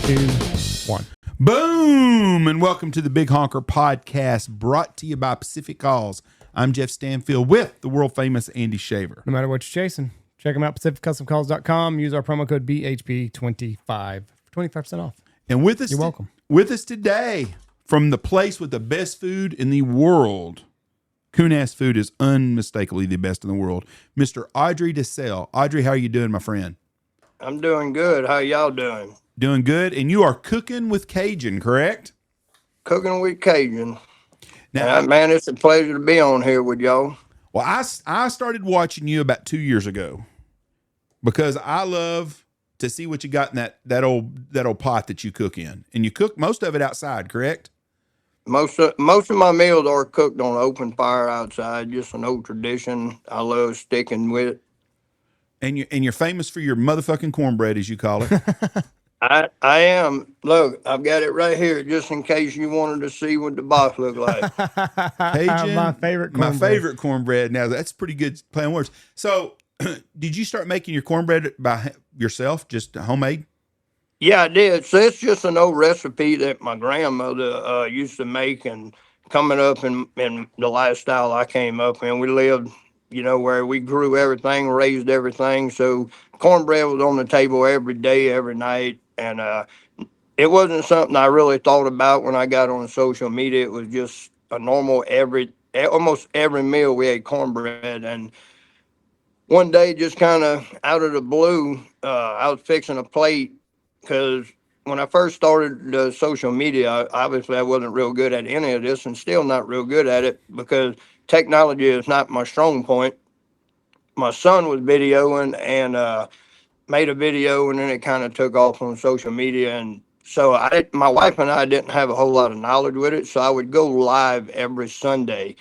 2, 1. Boom! And welcome to the Big Honker podcast, brought to you by Pacific Calls. I'm Jeff Stanfield with the world famous Andy Shaver. No matter what you're chasing, check them out, pacificcustomcalls.com. Use our promo code BHP25 for 25% off. And with us, You're welcome. With us today, from the place with the best food in the world, Coon-Ass Food is unmistakably the best in the world, Mr. Audrey Desselle. Audrey, how are you doing, my friend? I'm doing good. How y'all doing? Doing good. And you are cooking with Cajun, correct? Cooking with Cajun. Now, Man, it's a pleasure to be on here with y'all. Well, I started watching you about 2 years ago because I love to see what you got in that old pot that you cook in. And you cook most of it outside, correct? Most of my meals are cooked on open fire outside, just an old tradition I love sticking with. And you're famous for your motherfucking cornbread, as you call it. I am. Look, I've got it right here just in case you wanted to see what the box looked like. Cajun, my favorite cornbread. My favorite cornbread. Now, that's pretty good play on words. So, did you start making your cornbread by yourself, just homemade? Yeah, I did. So it's just an old recipe that my grandmother used to make, and coming up in the lifestyle I came up in, we lived, where we grew everything, raised everything. So cornbread was on the table every day, every night. And it wasn't something I really thought about when I got on social media. It was just a normal almost every meal we ate cornbread. And one day, just kind of out of the blue, I was fixing a plate. Because when I first started the social media, obviously I wasn't real good at any of this, and still not real good at it because technology is not my strong point. My son was videoing and made a video, and then it kind of took off on social media. And so my wife and I didn't have a whole lot of knowledge with it, so I would go live every Sunday,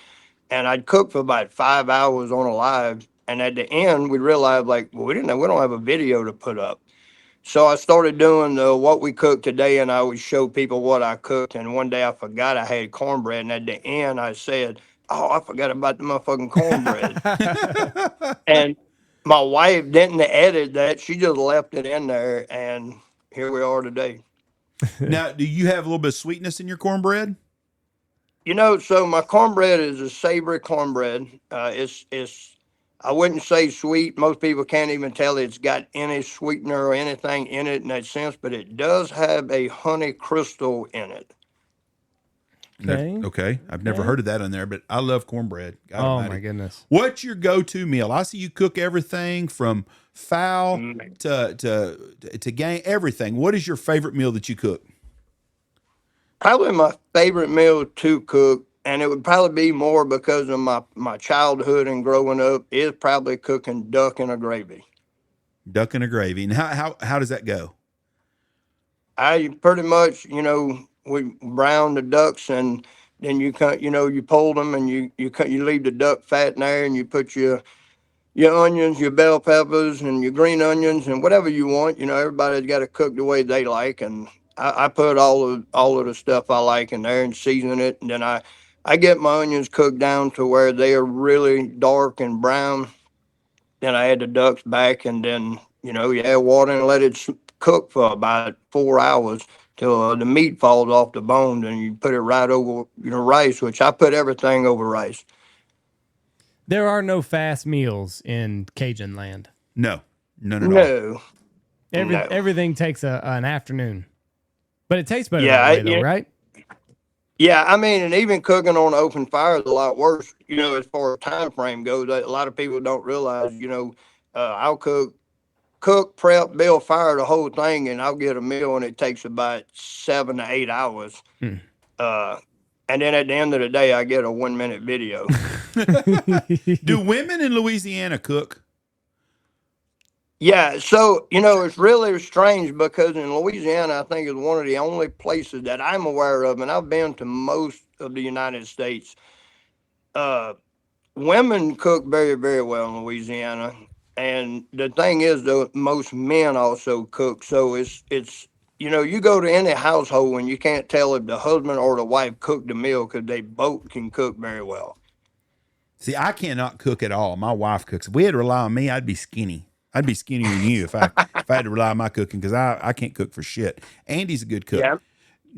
and I'd cook for about 5 hours on a live. And at the end, we realized, we don't have a video to put up. So I started doing what we cook today, and I would show people what I cooked. And one day I forgot I had cornbread, and at the end I said, "Oh, I forgot about the motherfucking cornbread." And my wife didn't edit that; she just left it in there, and here we are today. Now, do you have a little bit of sweetness in your cornbread? So my cornbread is a savory cornbread. It's I wouldn't say sweet. Most people can't even tell it's got any sweetener or anything in it in that sense, but it does have a honey crystal in it. Okay. I've never heard of that in there, but I love cornbread. My goodness. What's your go-to meal? I see you cook everything from fowl to game, everything. What is your favorite meal that you cook? Probably my favorite meal to cook, and it would probably be more because of my childhood and growing up, is probably cooking duck in a gravy. Duck in a gravy. And how does that go? I pretty much, we brown the ducks, and then you cut, you pull them, and you leave the duck fat in there, and you put your onions, your bell peppers, and your green onions, and whatever you want. Everybody's got to cook the way they like, and I put all of the stuff I like in there and season it, and then I get my onions cooked down to where they are really dark and brown. Then I add the ducks back, and then, you add water and let it cook for about 4 hours till the meat falls off the bone. And you put it right over rice, which I put everything over rice. There are no fast meals in Cajun land. No, none at all. Everything takes an afternoon. But it tastes better that way, though, right? Yeah, and even cooking on open fire is a lot worse, as far as time frame goes. A lot of people don't realize, I'll cook, prep, build fire, the whole thing, and I'll get a meal, and it takes about 7 to 8 hours. And then at the end of the day, I get a 1-minute video. Do women in Louisiana cook? Yeah, so, it's really strange because in Louisiana, I think it's one of the only places that I'm aware of, and I've been to most of the United States. Women cook very, very well in Louisiana. And the thing is, though, most men also cook. So it's you go to any household and you can't tell if the husband or the wife cooked the meal because they both can cook very well. See, I cannot cook at all. My wife cooks. If we had to rely on me, I'd be skinny. I'd be skinnier than you if I had to rely on my cooking because I can't cook for shit. Andy's a good cook. Yeah.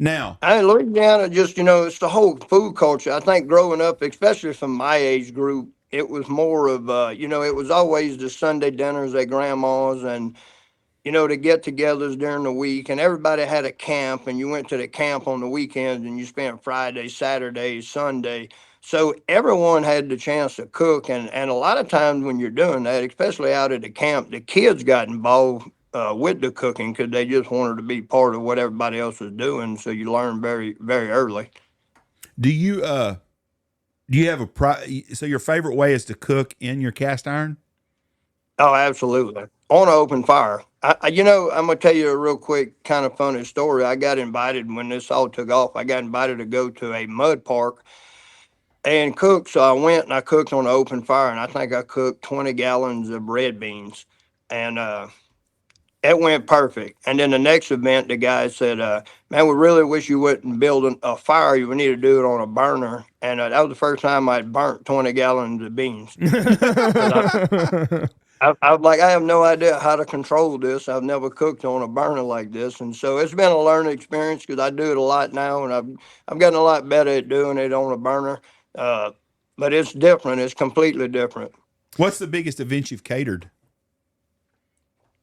Now, Louisiana, just, it's the whole food culture. I think growing up, especially from my age group, it was more of, it was always the Sunday dinners at grandma's and, the get-togethers during the week, and everybody had a camp, and you went to the camp on the weekends, and you spent Friday, Saturday, Sunday. So everyone had the chance to cook, and a lot of times when you're doing that, especially out at the camp, the kids got involved with the cooking because they just wanted to be part of what everybody else was doing. So you learn very, very early. do you have so your favorite way is to cook in your cast iron? Oh, absolutely. On an open fire. I'm gonna tell you a real quick, kind of funny story. I got invited when this all took off. I got invited to go to a mud park and cook. So I went and I cooked on an open fire, and I think I cooked 20 gallons of red beans, and it went perfect. And then the next event, the guy said, "Man, we really wish you wouldn't build a fire. You would need to do it on a burner." And that was the first time I'd burnt 20 gallons of beans. I was like, I have no idea how to control this. I've never cooked on a burner like this, and so it's been a learning experience because I do it a lot now, and I've gotten a lot better at doing it on a burner. But it's different. It's completely different. What's the biggest event you've catered?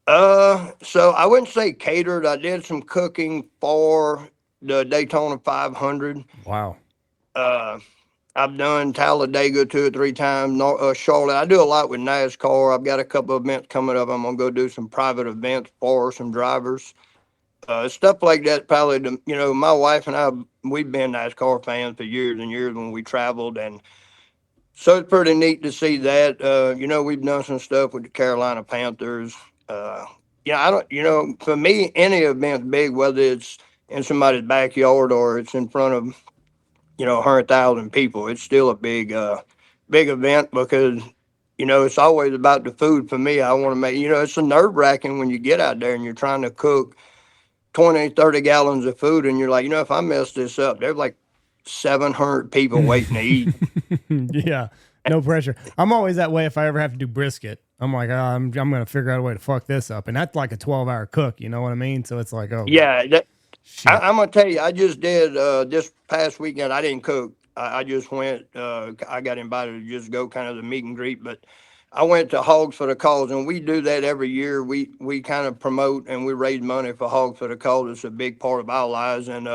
So I wouldn't say catered. I did some cooking for the Daytona 500. Wow. I've done Talladega 2 or 3 times. Charlotte. I do a lot with NASCAR. I've got a couple of events coming up. I'm gonna go do some private events for some drivers. Stuff like that. Probably, my wife and I, we've been NASCAR fans for years and years when we traveled, and so it's pretty neat to see that. We've done some stuff with the Carolina Panthers. I don't. For me, any event's big, whether it's in somebody's backyard or it's in front of 100,000 people. It's still a big event because, it's always about the food for me. I want to make, it's a nerve wracking when you get out there and you're trying to cook 20, 30 gallons of food. And you're like, if I mess this up, there's like 700 people waiting to eat. Yeah. No pressure. I'm always that way if I ever have to do brisket. I'm like, I'm going to figure out a way to fuck this up. And that's like a 12-hour cook. You know what I mean? So it's like, oh. Yeah. I'm going to tell you, I just did this past weekend. I didn't cook. I just went, I got invited to just go kind of the meet and greet, but I went to Hogs for the Cause, and we do that every year. We kind of promote and we raise money for Hogs for the Cause. It's a big part of our lives. And,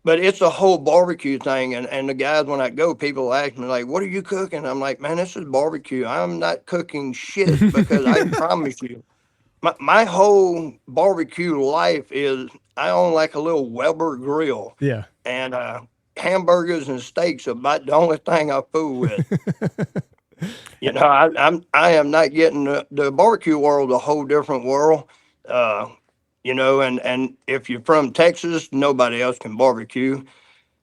but it's a whole barbecue thing. And the guys, when I go, people ask me like, what are you cooking? I'm like, man, this is barbecue. I'm not cooking shit because I promise you. My whole barbecue life is I own like a little Weber grill. Yeah. And hamburgers and steaks are about the only thing I fool with. I am not getting the barbecue world a whole different world. And if you're from Texas, nobody else can barbecue.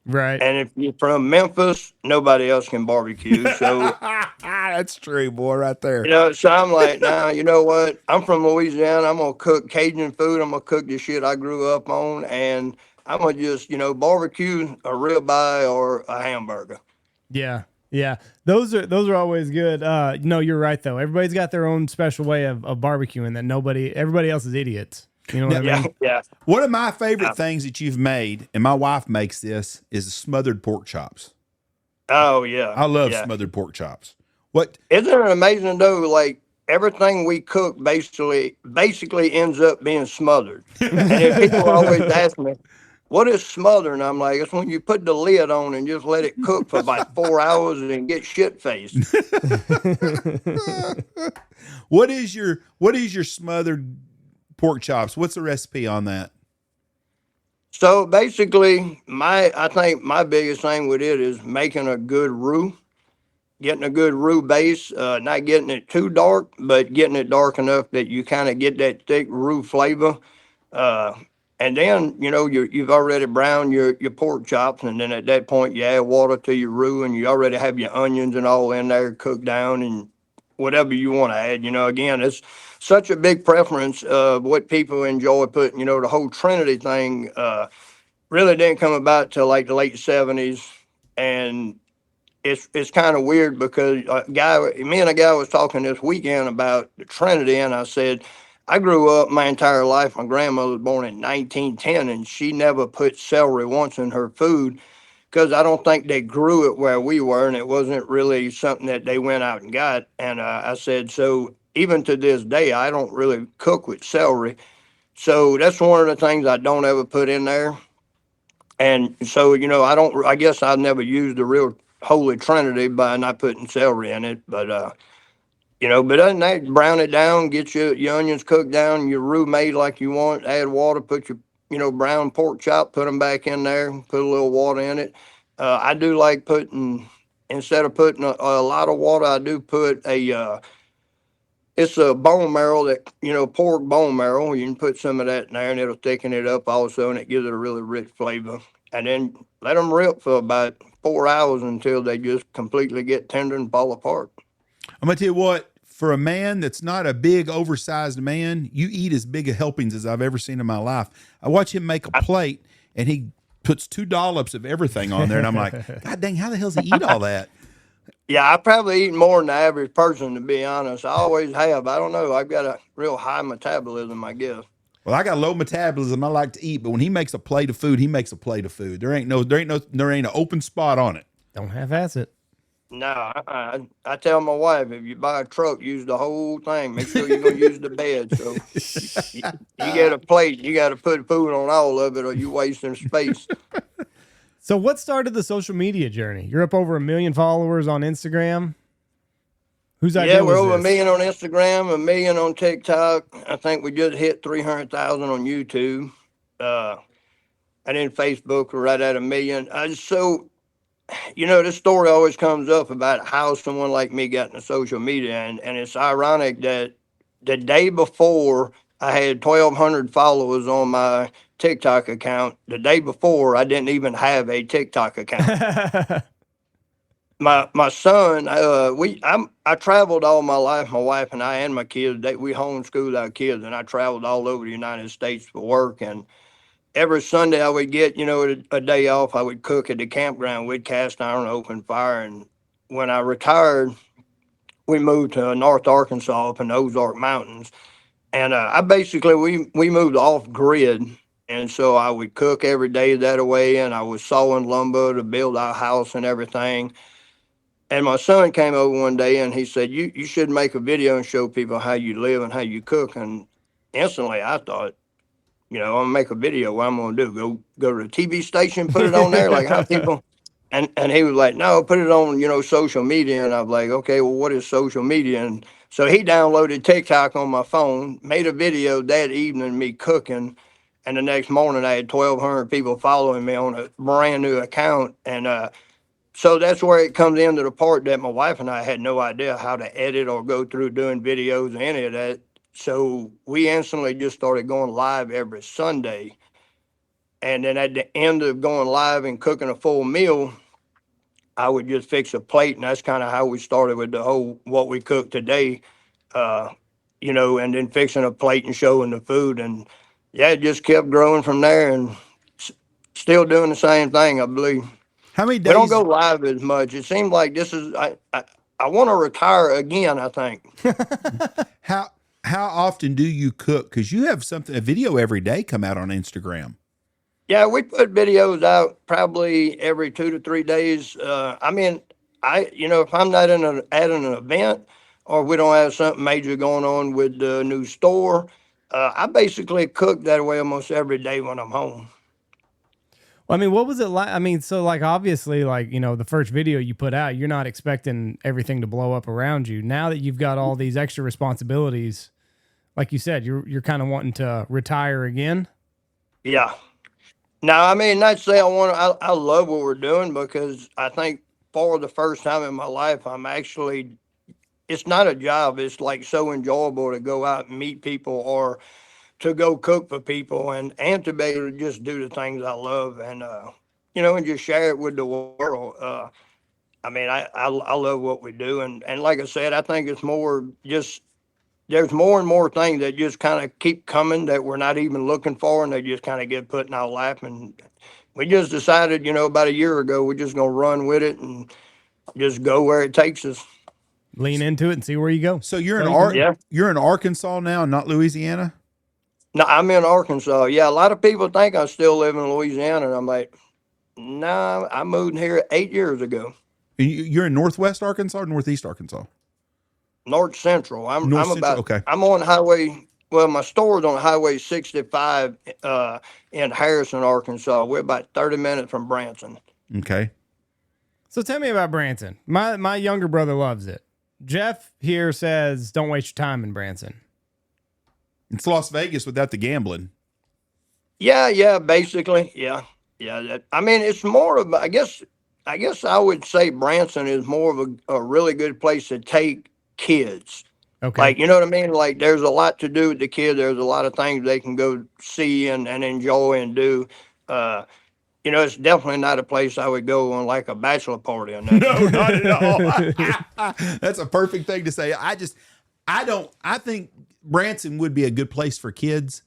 Right. And if you're from Memphis, nobody else can barbecue. So that's true, boy, right there. So I'm like, nah, you know what? I'm from Louisiana. I'm gonna cook Cajun food. I'm gonna cook the shit I grew up on, and I'm gonna just, barbecue a ribeye or a hamburger. Yeah. Yeah. Those are always good. No, you're right though. Everybody's got their own special way of barbecuing that everybody else is idiots. You know what I mean? Yeah. One of my favorite things that you've made, and my wife makes this, is smothered pork chops. Oh yeah. I love smothered pork chops. What? Isn't it amazing though? Like everything we cook basically ends up being smothered. And if people always ask me, what is smothered? And I'm like, it's when you put the lid on and just let it cook for about 4 hours and get shit faced. What is your smothered pork chops? What's the recipe on that? So basically, I think my biggest thing with it is making a good roux, getting a good roux base, not getting it too dark, but getting it dark enough that you kind of get that thick roux flavor. And then, you've already browned your pork chops, and then at that point you add water to your roux, and you already have your onions and all in there cooked down, and whatever you want to add. Again, it's such a big preference of what people enjoy putting. The whole Trinity thing really didn't come about till like the late 70s, and it's kind of weird because me and a guy was talking this weekend about the Trinity, and I said, I grew up my entire life. My grandmother was born in 1910, and she never put celery once in her food because I don't think they grew it where we were, and it wasn't really something that they went out and got. And I said, so even to this day, I don't really cook with celery. So that's one of the things I don't ever put in there. And so, I guess I've never used the real Holy Trinity by not putting celery in it. But other than that, brown it down, get your onions cooked down, your roux made like you want, add water, put your, brown pork chop, put them back in there, put a little water in it. I do like instead of putting a lot of water, I do put it's a bone marrow pork bone marrow. You can put some of that in there and it'll thicken it up also, and it gives it a really rich flavor. And then let them rip for about 4 hours until they just completely get tender and fall apart. I'm going to tell you what, for a man that's not a big, oversized man, you eat as big a helpings as I've ever seen in my life. I watch him make a plate, and he puts 2 dollops of everything on there, and I'm like, God dang, how the hell does he eat all that? Yeah, I probably eat more than the average person, to be honest. I always have. I don't know. I've got a real high metabolism, I guess. Well, I got low metabolism. I like to eat, but when he makes a plate of food, he makes a plate of food. There ain't an open spot on it. Don't half-ass it. No, I tell my wife, if you buy a truck, use the whole thing. Make sure you're gonna use the bed. So you get a plate, you got to put food on all of it, or you wasting space. So what started the social media journey? You're up over 1 million followers on Instagram. Whose idea Yeah, we're was over this? 1 million on Instagram, 1 million on TikTok. I think we just hit 300,000 on YouTube. And then Facebook, we're right at 1 million. This story always comes up about how someone like me got into social media. And it's ironic that the day before I had 1,200 followers on my TikTok account, the day before I didn't even have a TikTok account. My son, I traveled all my life. My wife and I and my kids, we homeschooled our kids, and I traveled all over the United States for work. And every Sunday I would get, a day off. I would cook at the campground. We'd cast iron, open fire. And when I retired, we moved to North Arkansas up in the Ozark Mountains. And we moved off grid. And so I would cook every day that way. And I was sawing lumber to build our house and everything. And my son came over one day and he said, you should make a video and show people how you live and how you cook. And instantly I thought, I'm gonna make a video. What I'm gonna do? Go to the TV station, put it on there, like how people. And he was like, no, put it on, social media. And I was like, okay, well, what is social media? And so he downloaded TikTok on my phone, made a video that evening, me cooking. And the next morning I had 1,200 people following me on a brand new account. And so that's where it comes into the part that my wife and I had no idea how to edit or go through doing videos or any of that. So we instantly just started going live every Sunday. And then at the end of going live and cooking a full meal, I would just fix a plate. And that's kind of how we started with the whole what we cook today, and then fixing a plate and showing the food. And yeah, it just kept growing from there and still doing the same thing, I believe. How many days? We don't go live as much. It seems like I want to retire again, I think. How often do you cook? Because you have a video every day come out on Instagram. Yeah, we put videos out probably every 2 to 3 days. If I'm not at an event or we don't have something major going on with the new store, I basically cook that way almost every day when I'm home. Well, I mean, what was it like? I mean, so like obviously, like the first video you put out, you're not expecting everything to blow up around you. Now that you've got all these extra responsibilities, like you said, you're kind of wanting to retire again. Yeah. Now, I mean, not to say I love what we're doing, because I think for the first time in my life, it's not a job. It's like so enjoyable to go out and meet people or to go cook for people and to be able to just do the things I love and just share it with the world. I love what we do. And like I said, I think it's more just, there's more and more things that just kind of keep coming that we're not even looking for, and they just kind of get put in our lap. And we just decided, about a year ago, we're just going to run with it. And just go where it takes us. Lean into it and see where you go. So you're Yeah. you're in Arkansas now, not Louisiana? No, I'm in Arkansas. Yeah, a lot of people think I still live in Louisiana, and I'm like, nah, I moved here 8 years ago. You're in Northwest Arkansas or Northeast Arkansas? North Central. I'm North I'm Central, about. okay. I'm on Highway. Well, my store's on Highway 65 in Harrison, Arkansas. We're about 30 minutes from Branson. Okay. So tell me about Branson. My younger brother loves it. Jeff here says, don't waste your time in Branson. It's Las Vegas without the gambling. Yeah, basically, yeah. I mean, it's more of. I guess I would say Branson is more of a really good place to take kids. Okay. Like, you know what I mean? Like, there's a lot to do with the kids. There's a lot of things they can go see and enjoy and do. It's definitely not a place I would go on like a bachelor party or nothing. No, not at all. That's a perfect thing to say. I think Branson would be a good place for kids,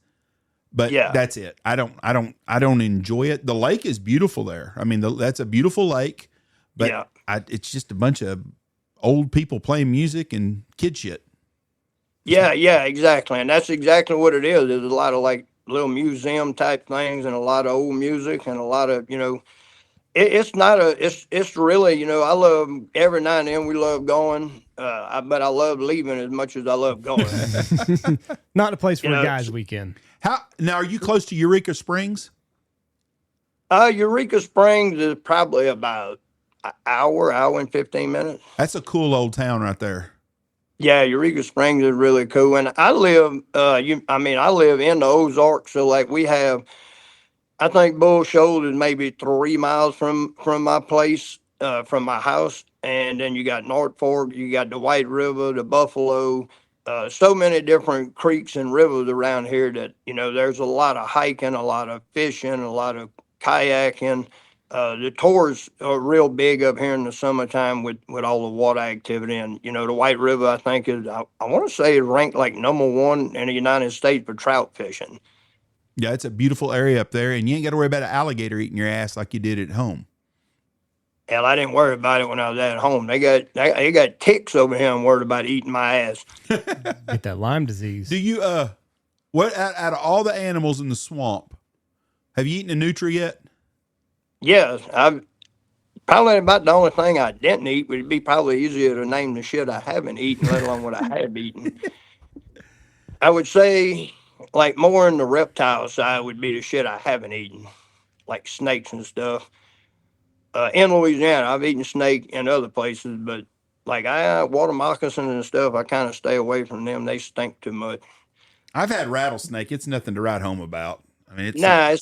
but Yeah. that's it. I don't enjoy it. The lake is beautiful there. I mean, that's a beautiful lake, but Yeah. it's just a bunch of old people playing music and kid shit. Yeah, exactly. And that's exactly what it is. There's a lot of like little museum type things and a lot of old music and a lot of, it's really, I love every now and then we love going, but I love leaving as much as I love going. Not a place for a guy's weekend. Now, are you close to Eureka Springs? Eureka Springs is probably about an hour and 15 minutes. That's a cool old town right there. Yeah, Eureka Springs is really cool, and I live. I live in the Ozarks, so like we have. I think Bull Shoals is maybe 3 miles from my place, from my house, and then you got North Fork, you got the White River, the Buffalo, so many different creeks and rivers around here that there's a lot of hiking, a lot of fishing, a lot of kayaking. The tours are real big up here in the summertime with all the water activity. And, the White River, I think, I want to say is ranked like #1 in the United States for trout fishing. Yeah, it's a beautiful area up there, and you ain't got to worry about an alligator eating your ass like you did at home. Hell, I didn't worry about it when I was at home. They got ticks over here and worried about eating my ass. Get that Lyme disease. Do you, what out of all the animals in the swamp, have you eaten a nutria yet? Yes, I've probably about the only thing I didn't eat would be probably easier to name the shit I haven't eaten, let alone what I have eaten. I would say, like, more in the reptile side would be the shit I haven't eaten, like snakes and stuff. In Louisiana, I've eaten snake in other places, but like water moccasins and stuff, I kind of stay away from them. They stink too much. I've had rattlesnake. It's nothing to write home about. I mean, it's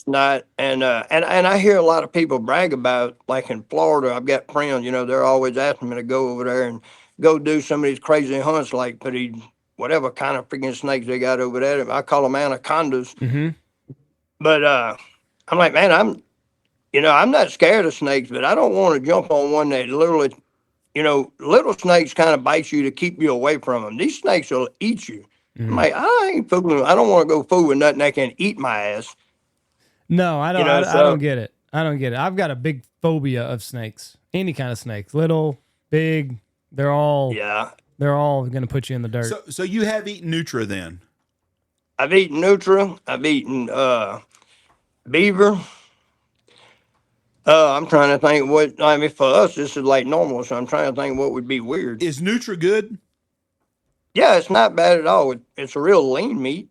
not. And I hear a lot of people brag about, like in Florida, I've got friends, they're always asking me to go over there and go do some of these crazy hunts, like for these whatever kind of freaking snakes they got over there. I call them anacondas. Mm-hmm. But I'm like, man, I'm not scared of snakes, but I don't want to jump on one that literally, little snakes kind of bite you to keep you away from them. These snakes will eat you. Mm-hmm. I'm like, I ain't fooling. I don't want to go fool with nothing that can eat my ass. No, I don't. I don't get it. I don't get it. I've got a big phobia of snakes. Any kind of snakes, little, big. They're all going to put you in the dirt. So you have eaten nutria then? I've eaten nutria. I've eaten beaver. I'm trying to think for us, this is like normal, so I'm trying to think what would be weird. Is nutria good? Yeah, it's not bad at all. It's a real lean meat.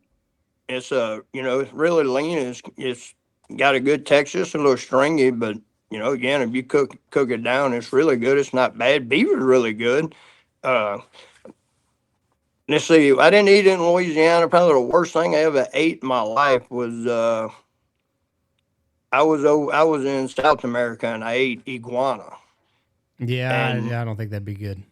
It's it's really lean. It's got a good texture. It's a little stringy, but again, if you cook it down, it's really good. It's not bad. Beaver's really good. Let's see. I didn't eat it in Louisiana. Probably the worst thing I ever ate in my life was I was in South America and I ate iguana. Yeah, I don't think that'd be good.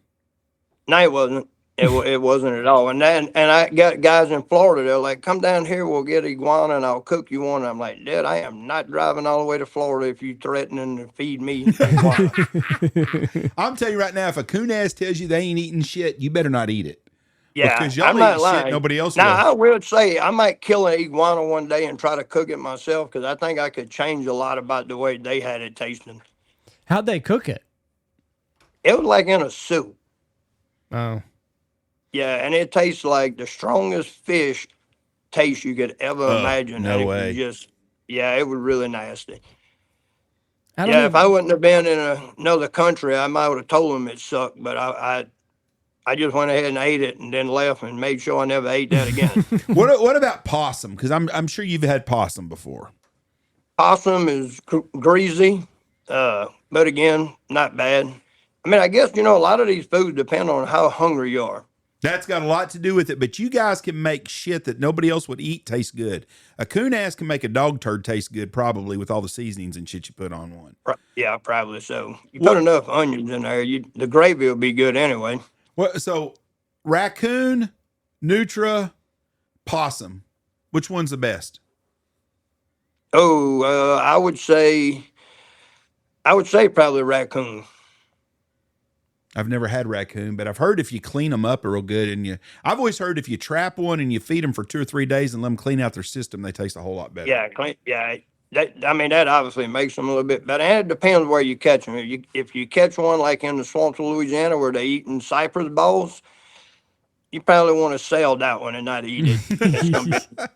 No, it wasn't. It wasn't at all. And I got guys in Florida. They're like, "Come down here, we'll get iguana, and I'll cook you one." I'm like, "Dad, I am not driving all the way to Florida if you threatening to feed me iguana." I'm telling you right now, if a coon ass tells you they ain't eating shit, you better not eat it. Yeah, because y'all I'm not eat lying. shit nobody else Now, will. I will say I might kill an iguana one day and try to cook it myself because I think I could change a lot about the way they had it tasting. How'd they cook it? It was like in a soup. Oh, Yeah, and it tastes like the strongest fish taste you could ever imagine. And No it was way. just, yeah, it was really nasty. I don't Yeah, if I even. wouldn't have been in another country, I might have told them it sucked. But I just went ahead and ate it and then left and made sure I never ate that again. What about possum? Because I'm sure you've had possum before. Possum is greasy, but again, not bad. I mean, I guess, a lot of these foods depend on how hungry you are. That's got a lot to do with it, but you guys can make shit that nobody else would eat taste good. A coon ass can make a dog turd taste good, probably with all the seasonings and shit you put on one. Yeah, probably so. You What? put enough onions in there, the gravy will be good anyway. What? So, raccoon, nutra, possum. Which one's the best? Oh, I would say probably raccoon. I've never had raccoon, but I've heard if you clean them up real good, I've always heard if you trap one and you feed them for 2 or 3 days and let them clean out their system, they taste a whole lot better. Yeah, clean. Yeah, that obviously makes them a little bit better. And it depends where you catch them. If you catch one like in the swamps of Louisiana where they eating cypress balls, you probably want to sell that one and not eat it.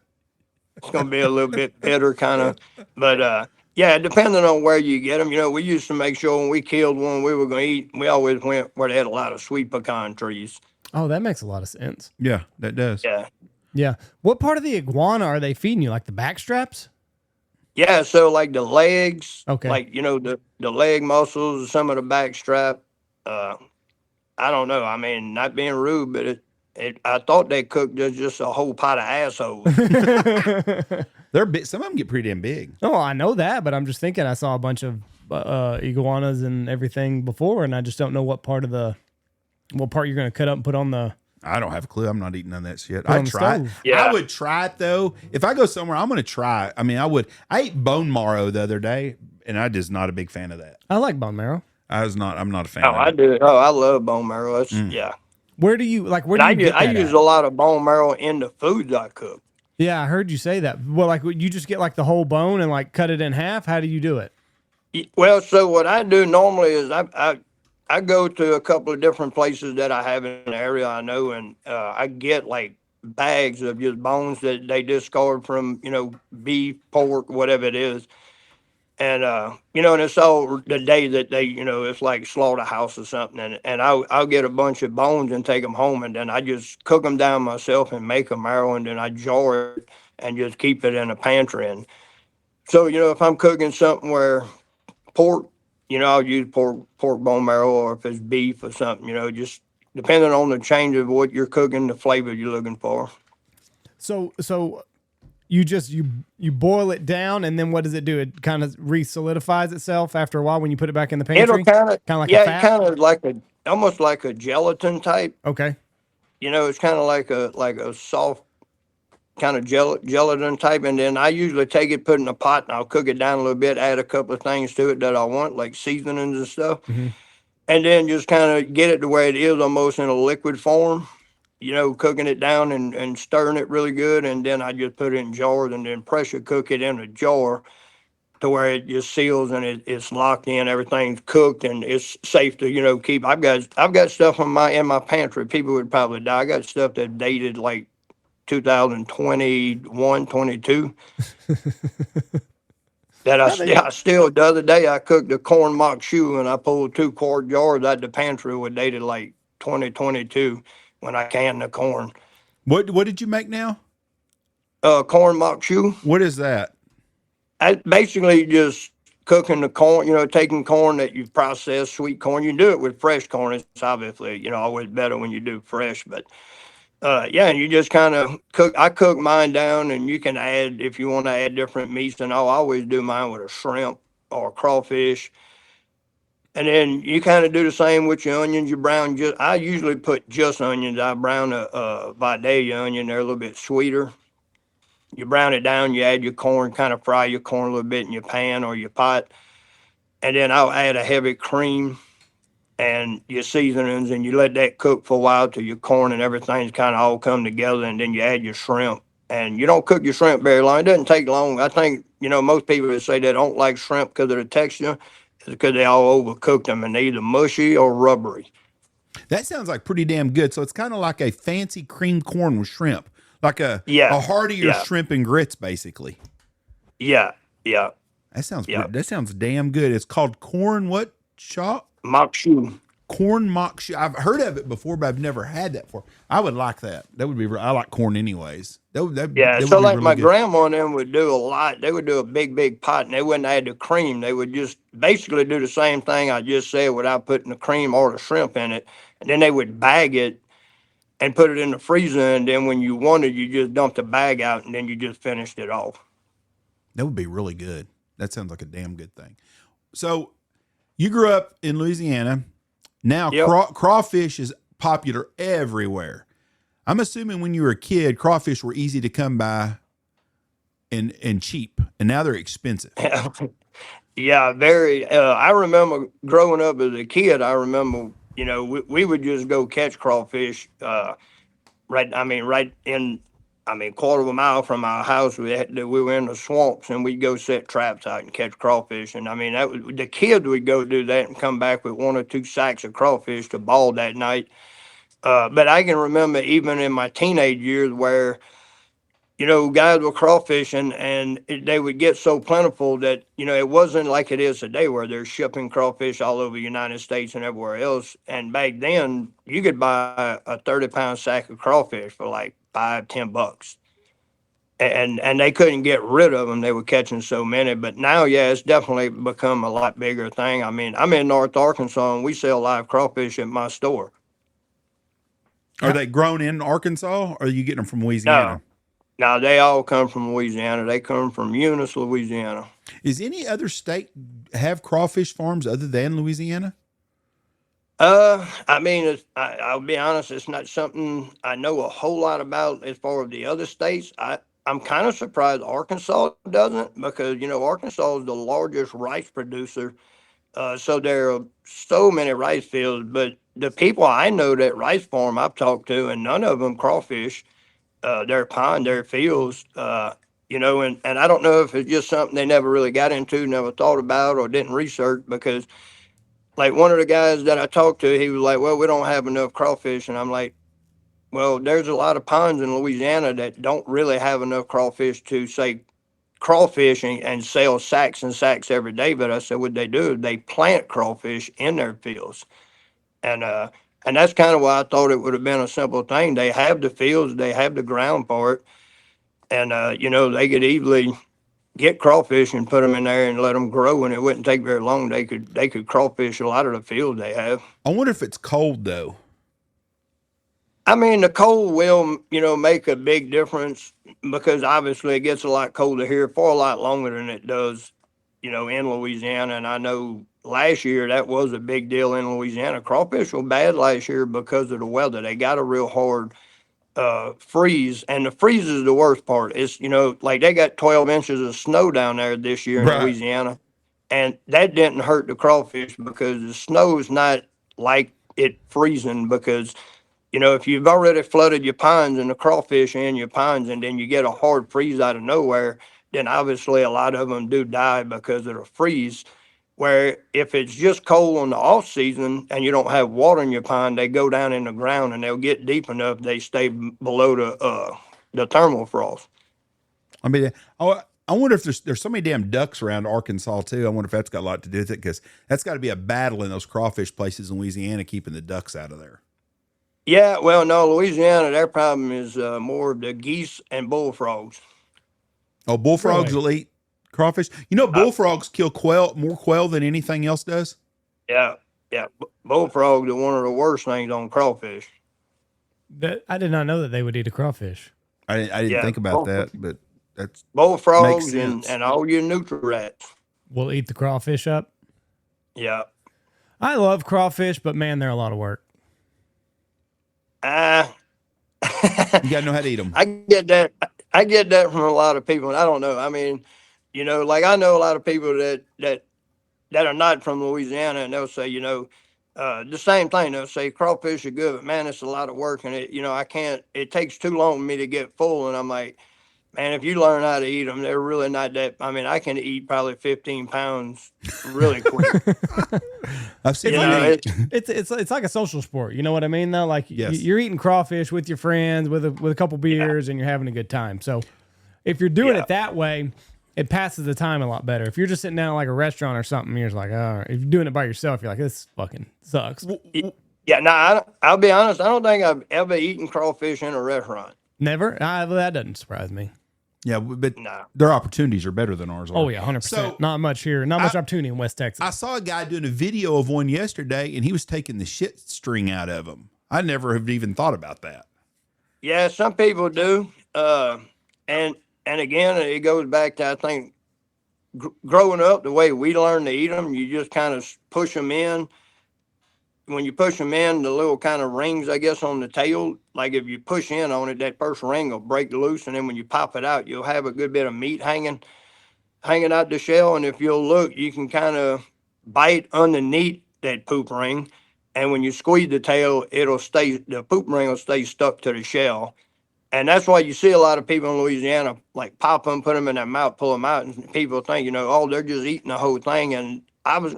It's gonna be a little bit bitter, kind of. But yeah, depending on where you get them. We used to make sure when we killed one we were gonna eat. We always went where they had a lot of sweet pecan trees. Oh, that makes a lot of sense. Yeah, that does. Yeah. Yeah. What part of the iguana are they feeding you? Like the back straps? Yeah, so like the legs, Okay. like the leg muscles, some of the back strap. I don't know. I mean, not being rude, but I thought they cooked just a whole pot of assholes. They're big. Some of them get pretty damn big. Oh, I know that, but I'm just thinking I saw a bunch of iguanas and everything before, and I just don't know what part you're going to cut up and put on the. I don't have a clue. I'm not eating none of that shit. on I'd the try it. stove. Yeah. I would try it though. If I go somewhere, I'm going to try it. I mean, I would. I ate bone marrow the other day, and I just not a big fan of that. I like bone marrow. I'm not a fan Oh, of I it. do. Oh, I love bone marrow. Yeah. Where do you And get I that use at? a lot of bone marrow in the foods I cook. Yeah, I heard you say that. Well, like you just get like the whole bone and like cut it in half. How do you do it? Well, so what I do normally is I go to a couple of different places that I have in the area I know, and I get like bags of just bones that they discard from beef, pork, whatever it is. And and it's all the day that they it's like slaughterhouse or something, and I'll get a bunch of bones and take them home, and then I just cook them down myself and make a marrow, and then I jar it and just keep it in a pantry. And so if I'm cooking something where pork, I'll use pork bone marrow, or if it's beef or something, just depending on the change of what you're cooking, the flavor you're looking for. So you just you boil it down, and then what does it do? It kind of re-solidifies itself after a while when you put it back in the pantry. It'll kind of like yeah, a fat? kind of like almost like a gelatin type. Okay. It's kind of like a soft kind of gelatin type, and then I usually take it, put it in a pot, and I'll cook it down a little bit, add a couple of things to it that I want, like seasonings and stuff, and then just kind of get it to where it is almost in a liquid form. Cooking it down and stirring it really good, and then I just put it in jars and then pressure cook it in a jar to where it just seals and it's locked in. Everything's cooked and it's safe to keep. I've got stuff in my pantry. People would probably die. I got stuff that dated like 2021, 22. That I still the other day I cooked a corn mock shoe and I pulled 2 quart jars out the pantry with dated like 2022 when I canned the corn. What did you make now? Corn mock shoe. What is that? I basically just cooking the corn, taking corn that you've processed, sweet corn. You can do it with fresh corn. It's obviously, always better when you do fresh, but yeah, and you just kind of cook. I cook mine down, and you can add, if you want to add different meats, and I'll always do mine with a shrimp or a crawfish. And then you kind of do the same with your onions. You brown I usually put just onions. I brown a Vidalia onion. They're a little bit sweeter. You brown it down. You add your corn, kind of fry your corn a little bit in your pan or your pot. And then I'll add a heavy cream and your seasonings, and you let that cook for a while till your corn and everything's kind of all come together. And then you add your shrimp. And you don't cook your shrimp very long. It doesn't take long. I think, most people that say they don't like shrimp because of the texture, because they all overcooked them and they either mushy or rubbery. That sounds like pretty damn good. So it's kind of like a fancy creamed corn with shrimp, like Yeah, a heartier yeah, shrimp and grits, basically. yeah, yeah, yeah. That sounds damn good. It's called corn what shop? Mock shoe. Corn mock. I've heard of it before, but I've never had that before. I would like that. That would be. I like corn anyways. Yeah, That so would be like really my good. grandma and them would do a lot. They would do a big pot, and they wouldn't add the cream. They would just basically do the same thing I just said without putting the cream or the shrimp in it, and then they would bag it and put it in the freezer. And then when you wanted, you just dumped the bag out, and then you just finished it off. That would be really good. That sounds like a damn good thing. So you grew up in Louisiana. Now Yep. crawfish is popular everywhere. I'm assuming when you were a kid, crawfish were easy to come by and cheap, and now they're expensive. Yeah, very. I remember growing up as a kid. I remember, we would just go catch crawfish. Right. I mean, quarter of a mile from our house, we were in the swamps, and we'd go set traps out and catch crawfish. And I mean, the kids would go do that and come back with 1 or 2 sacks of crawfish to ball that night. But I can remember even in my teenage years where, guys were crawfishing and they would get so plentiful that, it wasn't like it is today where they're shipping crawfish all over the United States and everywhere else. And back then you could buy a 30-pound sack of crawfish for like $5-10. And they couldn't get rid of them. They were catching so many, but now, yeah, it's definitely become a lot bigger thing. I mean, I'm in North Arkansas and we sell live crawfish at my store. Are they grown in Arkansas, or are you getting them from No, Louisiana? no, they all come from Louisiana. They come from Eunice, Louisiana. Is any other state have crawfish farms other than Louisiana? I mean, I'll be honest, it's not something I know a whole lot about as far as the other states. I'm kind of surprised Arkansas doesn't because, Arkansas is the largest rice producer. So there are so many rice fields, but the people I know that rice farm I've talked to, and none of them crawfish, their pond, their fields, and I don't know if it's just something they never really got into, never thought about, or didn't research because like one of the guys that I talked to, he was like, well, we don't have enough crawfish. And I'm like, well, there's a lot of ponds in Louisiana that don't really have enough crawfish to say crawfish and sell sacks and sacks every day. But I said, what they do is they plant crawfish in their fields. And that's kind of why I thought it would have been a simple thing. They have the fields, they have the ground for it. And, they could easily get crawfish and put them in there and let them grow, and it wouldn't take very long. They could crawfish a lot of the field they have. I wonder if it's cold though. I mean, the cold will, make a big difference because obviously it gets a lot colder here for a lot longer than it does, in Louisiana. And I know last year that was a big deal in Louisiana. Crawfish were bad last year because of the weather. They got a real hard freeze, and the freeze is the worst part. It's like they got 12 inches of snow down there this year in Right. Louisiana, and that didn't hurt the crawfish because the snow is not like it freezing because if you've already flooded your ponds and the crawfish in your ponds and then you get a hard freeze out of nowhere, then obviously a lot of them do die because of the freeze. Where if it's just cold on the off season and you don't have water in your pond, they go down in the ground and they'll get deep enough they stay below the thermal frost. I mean, I wonder if there's so many damn ducks around Arkansas too. I wonder if that's got a lot to do with it because that's got to be a battle in those crawfish places in Louisiana keeping the ducks out of there. Yeah, well, no, Louisiana, their problem is more of the geese and bullfrogs. Oh, bullfrogs Really? will eat crawfish. Bullfrogs kill more quail than anything else does. Yeah, yeah, bullfrogs are one of the worst things on crawfish. I did not know that they would eat a crawfish. I didn't Yeah, think about that, but that's bullfrogs makes sense. and all your nutri-rats. We'll eat the crawfish up. Yeah. I love crawfish, but man, they're a lot of work. Uh, You gotta know how to eat them. I get that. I get that from a lot of people. And I don't know. I mean, like I know a lot of people that are not from Louisiana, and they'll say, the same thing. They'll say crawfish are good, but man, it's a lot of work, and I can't. It takes too long for me to get full, and I'm like, man, if you learn how to eat them, they're really not that. I mean, I can eat probably 15 pounds really quick. I've seen You know, It's like a social sport. You know what I mean? Though, like Yes. you're eating crawfish with your friends with a couple beers and you're having a good time. So if you're doing it that way, it passes the time a lot better. If you're just sitting down at like a restaurant or something, you're just like, oh, if you're doing it by yourself, you're like, this fucking sucks. yeah. Now, I'll be honest. I don't think I've ever eaten crawfish in a restaurant. Never. That doesn't surprise me. Yeah, but No. their opportunities are better than ours are. Oh yeah, 100%. So, not much here. Not much opportunity in West Texas. I saw a guy doing a video of one yesterday, and he was taking the shit string out of them. I never have even thought about that. Yeah, some people do. And again, it goes back to, I think, growing up, the way we learn to eat them, you just kind of push them in. When you push them in, the little kind of rings, I guess, on the tail, like if you push in on it, that first ring will break loose. And then when you pop it out, you'll have a good bit of meat hanging out the shell. And if you'll look, you can kind of bite underneath that poop ring. And when you squeeze the tail, the poop ring will stay stuck to the shell. And that's why you see a lot of people in Louisiana, like pop them, put them in their mouth, pull them out. And people think, oh, they're just eating the whole thing. And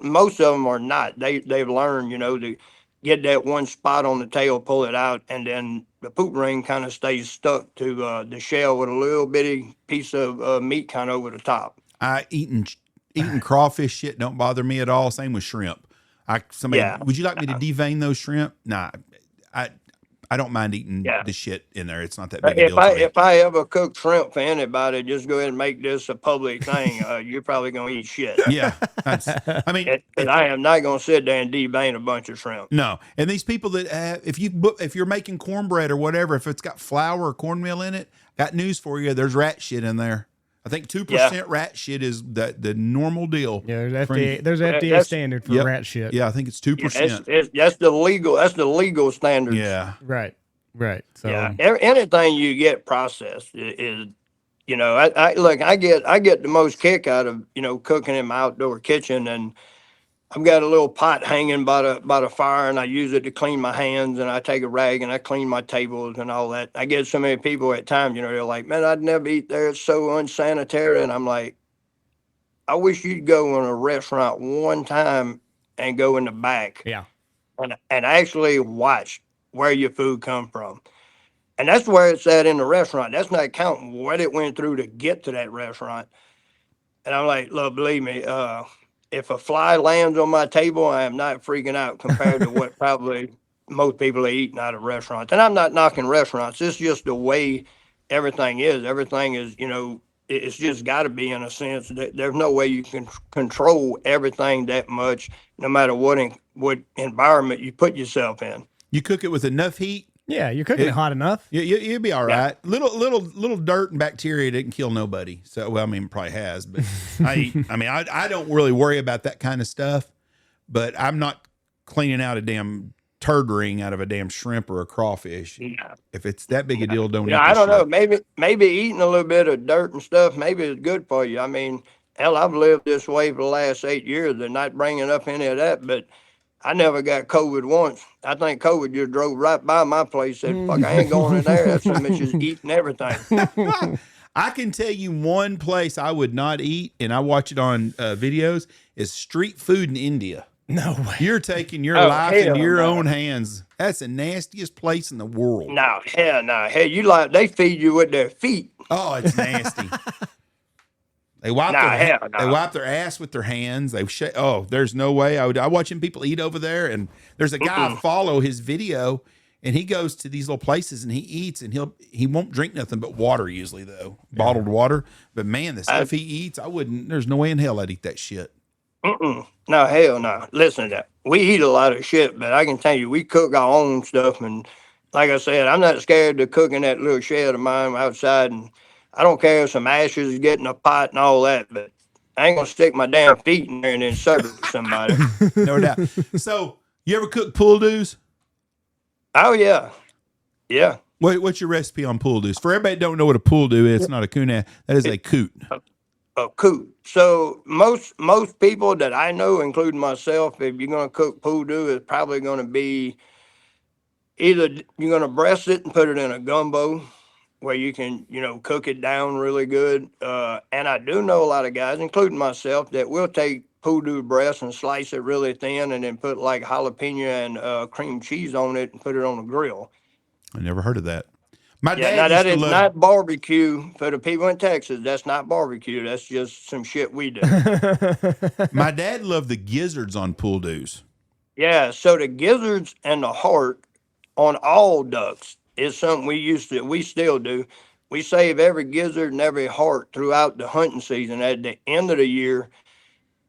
most of them are not. They've learned, to get that one spot on the tail, pull it out, and then the poop ring kind of stays stuck to the shell with a little bitty piece of meat kind of over the top. Eating crawfish shit don't bother me at all. Same with shrimp. Would you like me to devein those shrimp? Nah, I don't mind eating the shit in there. It's not that big a deal. If I ever cook shrimp for anybody, just go ahead and make this a public thing. You're probably gonna eat shit. Yeah, and I am not gonna sit there and devein a bunch of shrimp. No, and these people that if you're making cornbread or whatever, if it's got flour or cornmeal in it, got news for you. There's rat shit in there. I think 2% rat shit is the normal deal. Yeah, there's FDA standard for rat shit. Yeah, I think it's 2%. That's the legal standard. Yeah, right. So anything you get processed is, I get the most kick out of cooking in my outdoor kitchen, and I've got a little pot hanging by the fire, and I use it to clean my hands, and I take a rag and I clean my tables and all that. I get so many people at times, they're like, man, I'd never eat there. It's so unsanitary. And I'm like, I wish you'd go in a restaurant one time and go in the back. Yeah. And actually watch where your food come from. And that's where it's at in the restaurant. That's not counting what it went through to get to that restaurant. And I'm like, look, believe me, if a fly lands on my table, I am not freaking out compared to what probably most people are eating out of restaurants. And I'm not knocking restaurants. It's just the way everything is. Everything is, it's just got to be, in a sense. There's no way you can control everything that much, no matter what environment you put yourself in. You cook it with enough heat. Yeah, you're cooking it hot enough. You'll be all right. Little dirt and bacteria didn't kill nobody. So, well, I mean, it probably has, but I don't really worry about that kind of stuff. But I'm not cleaning out a damn turd ring out of a damn shrimp or a crawfish. Yeah. If it's that big a deal, don't eat I don't shrimp. know. Maybe eating a little bit of dirt and stuff, maybe it's good for you. I mean, hell, I've lived this way for the last 8 years and not bringing up any of that, but I never got COVID once. I think COVID just drove right by my place. Said, fuck, I ain't going in there. That's so much just eating everything. I can tell you one place I would not eat, and I watch it on videos, is street food in India. No way. You're taking your life into your own hands. That's the nastiest place in the world. No, hell no. Hell, they feed you with their feet. Oh, it's nasty. They wipe they wipe their ass with their hands. There's no way. I watching people eat over there, and there's a guy I follow his video, and he goes to these little places and he eats, and he won't drink nothing but water usually, though, bottled water. But man, the stuff he eats, there's no way in hell I'd eat that shit. No, hell no. Listen to that. We eat a lot of shit, but I can tell you, we cook our own stuff, and like I said, I'm not scared to cook in that little shed of mine outside, and I don't care if some ashes get in a pot and all that, but I ain't gonna stick my damn feet in there and then serve it to somebody. No doubt. So, you ever cook pouldoos? Oh yeah, yeah. What's your recipe on pouldoos? For everybody that don't know what a pouldo is, it's not a coon. That is a coot. A coot. So most people that I know, including myself, if you're gonna cook pouldo, it's probably gonna be either you're gonna breast it and put it in a gumbo where you can, you know, cook it down really good. And I do know a lot of guys, including myself, that will take poodoo breast and slice it really thin and then put like jalapeno and cream cheese on it and put it on the grill. I never heard of that. My Yeah, dad now used that to is love. not barbecue for the people in Texas. That's not barbecue. That's just some shit we do. My dad loved the gizzards on pool doos. Yeah, so the gizzards and the heart on all ducks is something we still do. We save every gizzard and every heart throughout the hunting season. At the end of the year,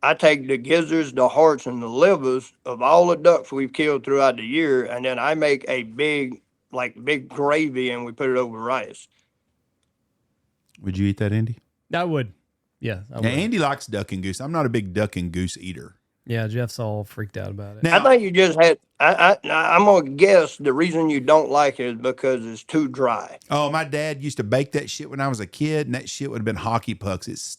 I take the gizzards, the hearts, and the livers of all the ducks we've killed throughout the year, and then I make a big gravy and we put it over rice. Would you eat that, Andy? I would. Yeah, I would. Yeah, Andy likes duck and goose. I'm not a big duck and goose eater. Yeah, Jeff's all freaked out about it. Now, I think you just had. I'm gonna guess the reason you don't like it is because it's too dry. oh, my dad used to bake that shit when I was a kid, and that shit would have been hockey pucks. It's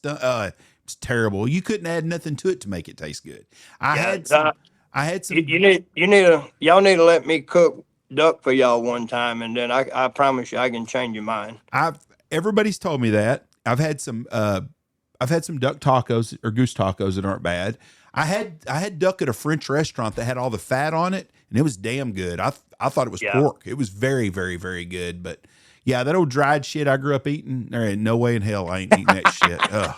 terrible. You couldn't add nothing to it to make it taste good. I had some. Y'all need to let me cook duck for y'all one time, and then I promise you I can change your mind. Everybody's told me that. I've had some duck tacos or goose tacos that aren't bad. I had duck at a French restaurant that had all the fat on it, and it was damn good. I thought it was pork. It was very, very, very good. But yeah, that old dried shit I grew up eating, there ain't no way in hell I ain't eating that shit. Ugh.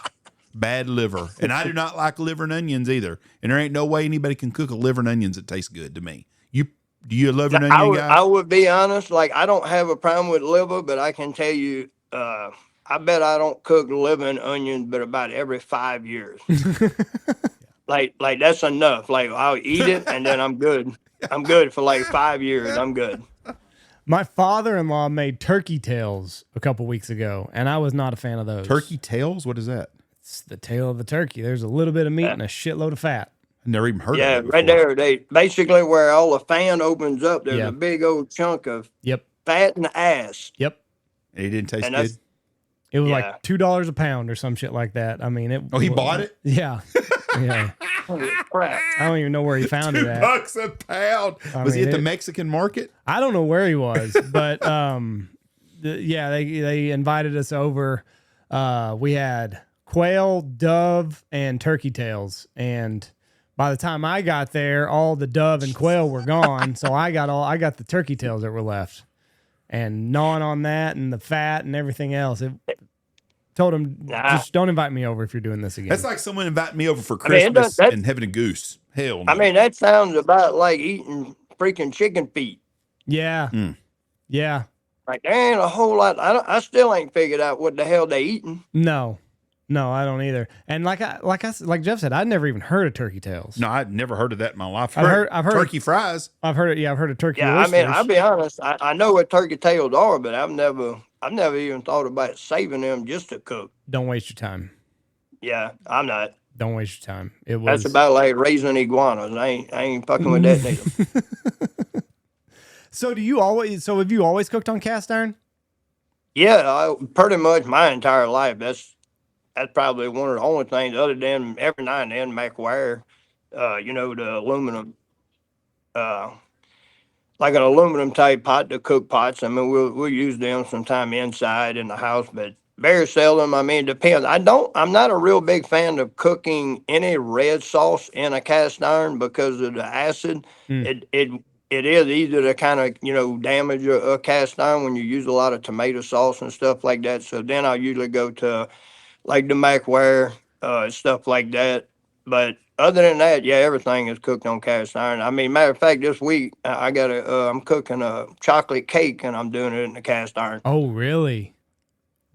Bad liver. And I do not like liver and onions either. And there ain't no way anybody can cook a liver and onions that taste good to me. Do you a liver and onion guy? I would be honest, like I don't have a problem with liver, but I can tell you, I bet I don't cook liver and onions but about every 5 years. like that's enough. Like I'll eat it and then I'm good. I'm good for like 5 years. I'm good. My father-in-law made turkey tails a couple weeks ago, and I was not a fan of those. Turkey tails? What is that? It's the tail of the turkey. There's a little bit of meat and a shitload of fat. I never even heard of Yeah, it. right there. They basically where all the fan opens up, there's Yeah. a big old chunk of Yep. fat and ass. Yep. And it didn't taste And good. that's- It was Yeah. like $2 a pound or some shit like that. I mean, it. Oh, he bought it? Yeah. Yeah. Holy crap. I don't even know where he found it at. $2 a pound. Was he mean, at the Mexican market? I don't know where he was, but they invited us over. We had quail, dove, and turkey tails, and by the time I got there, all the dove and quail were gone. So I got the turkey tails that were left, and gnawing on that and the fat and everything else. Told him, just don't invite me over if you're doing this again. That's like someone inviting me over for I mean, Christmas that's- and having a goose. Hell no. I mean, that sounds about like eating freaking chicken feet. Yeah. Yeah. Like there ain't a whole lot. I still ain't figured out what the hell they eating. No, I don't either. And like Jeff said, I'd never even heard of turkey tails. No, I'd never heard of that in my life. I've heard turkey fries. I've heard it. Yeah, I've heard of turkey. Yeah, oysters. I mean, I'll be honest. I know what turkey tails are, but I've never even thought about saving them just to cook. Don't waste your time. Yeah, I'm not. Don't waste your time. It was. That's about like raising iguanas. I ain't fucking with that neither. So have you always cooked on cast iron? Yeah, pretty much my entire life. That's probably one of the only things, other than every now and then McWare, the aluminum, like an aluminum type pot, the cook pots. I mean, we'll use them sometime inside in the house, but very seldom. I mean, it depends. I'm not a real big fan of cooking any red sauce in a cast iron because of the acid. It is easy to kind of, damage a cast iron when you use a lot of tomato sauce and stuff like that. So then I'll usually go to like the McWare, stuff like that. But other than that, yeah, everything is cooked on cast iron. I mean, matter of fact, this week I'm cooking a chocolate cake and I'm doing it in the cast iron. Oh, really?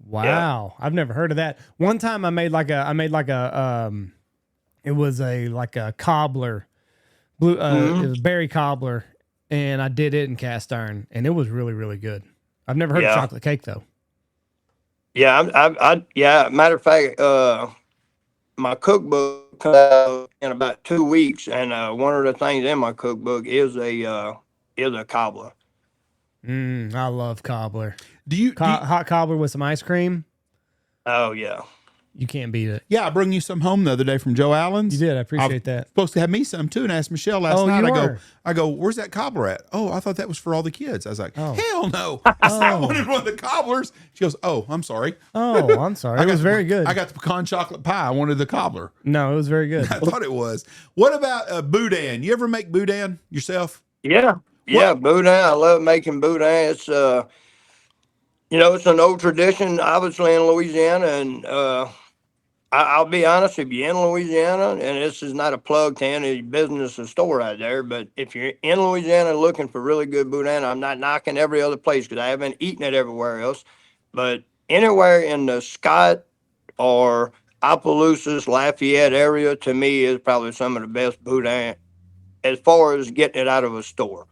Wow. Yeah. I've never heard of that. One time it was a cobbler, it was berry cobbler, and I did it in cast iron, and it was really, really good. I've never heard of chocolate cake though. Yeah, yeah. Matter of fact, my cookbook comes out in about 2 weeks, and one of the things in my cookbook is a cobbler. I love cobbler. Do you hot cobbler with some ice cream? Oh yeah. You can't beat it. Yeah, I brought you some home the other day from Joe Allen's. You did. I appreciate that. Supposed to have me some too, and I asked Michelle last Oh, night. you I go, where's that cobbler at? Oh, I thought that was for all the kids. I was like, Oh. hell no. I wanted one of the cobblers. She goes, oh, I'm sorry. Oh, I'm sorry. It was very good. I got the pecan chocolate pie. I wanted the cobbler. No, it was very good. I thought it was. What about boudin? You ever make boudin yourself? Yeah. Yeah, boudin. I love making boudin. It's it's an old tradition, obviously in Louisiana, and I'll be honest, if you're in Louisiana, and this is not a plug to any business or store out there, but if you're in Louisiana looking for really good boudin, I'm not knocking every other place because I haven't eaten it everywhere else, but anywhere in the Scott or Opelousas, Lafayette area, to me, is probably some of the best boudin as far as getting it out of a store.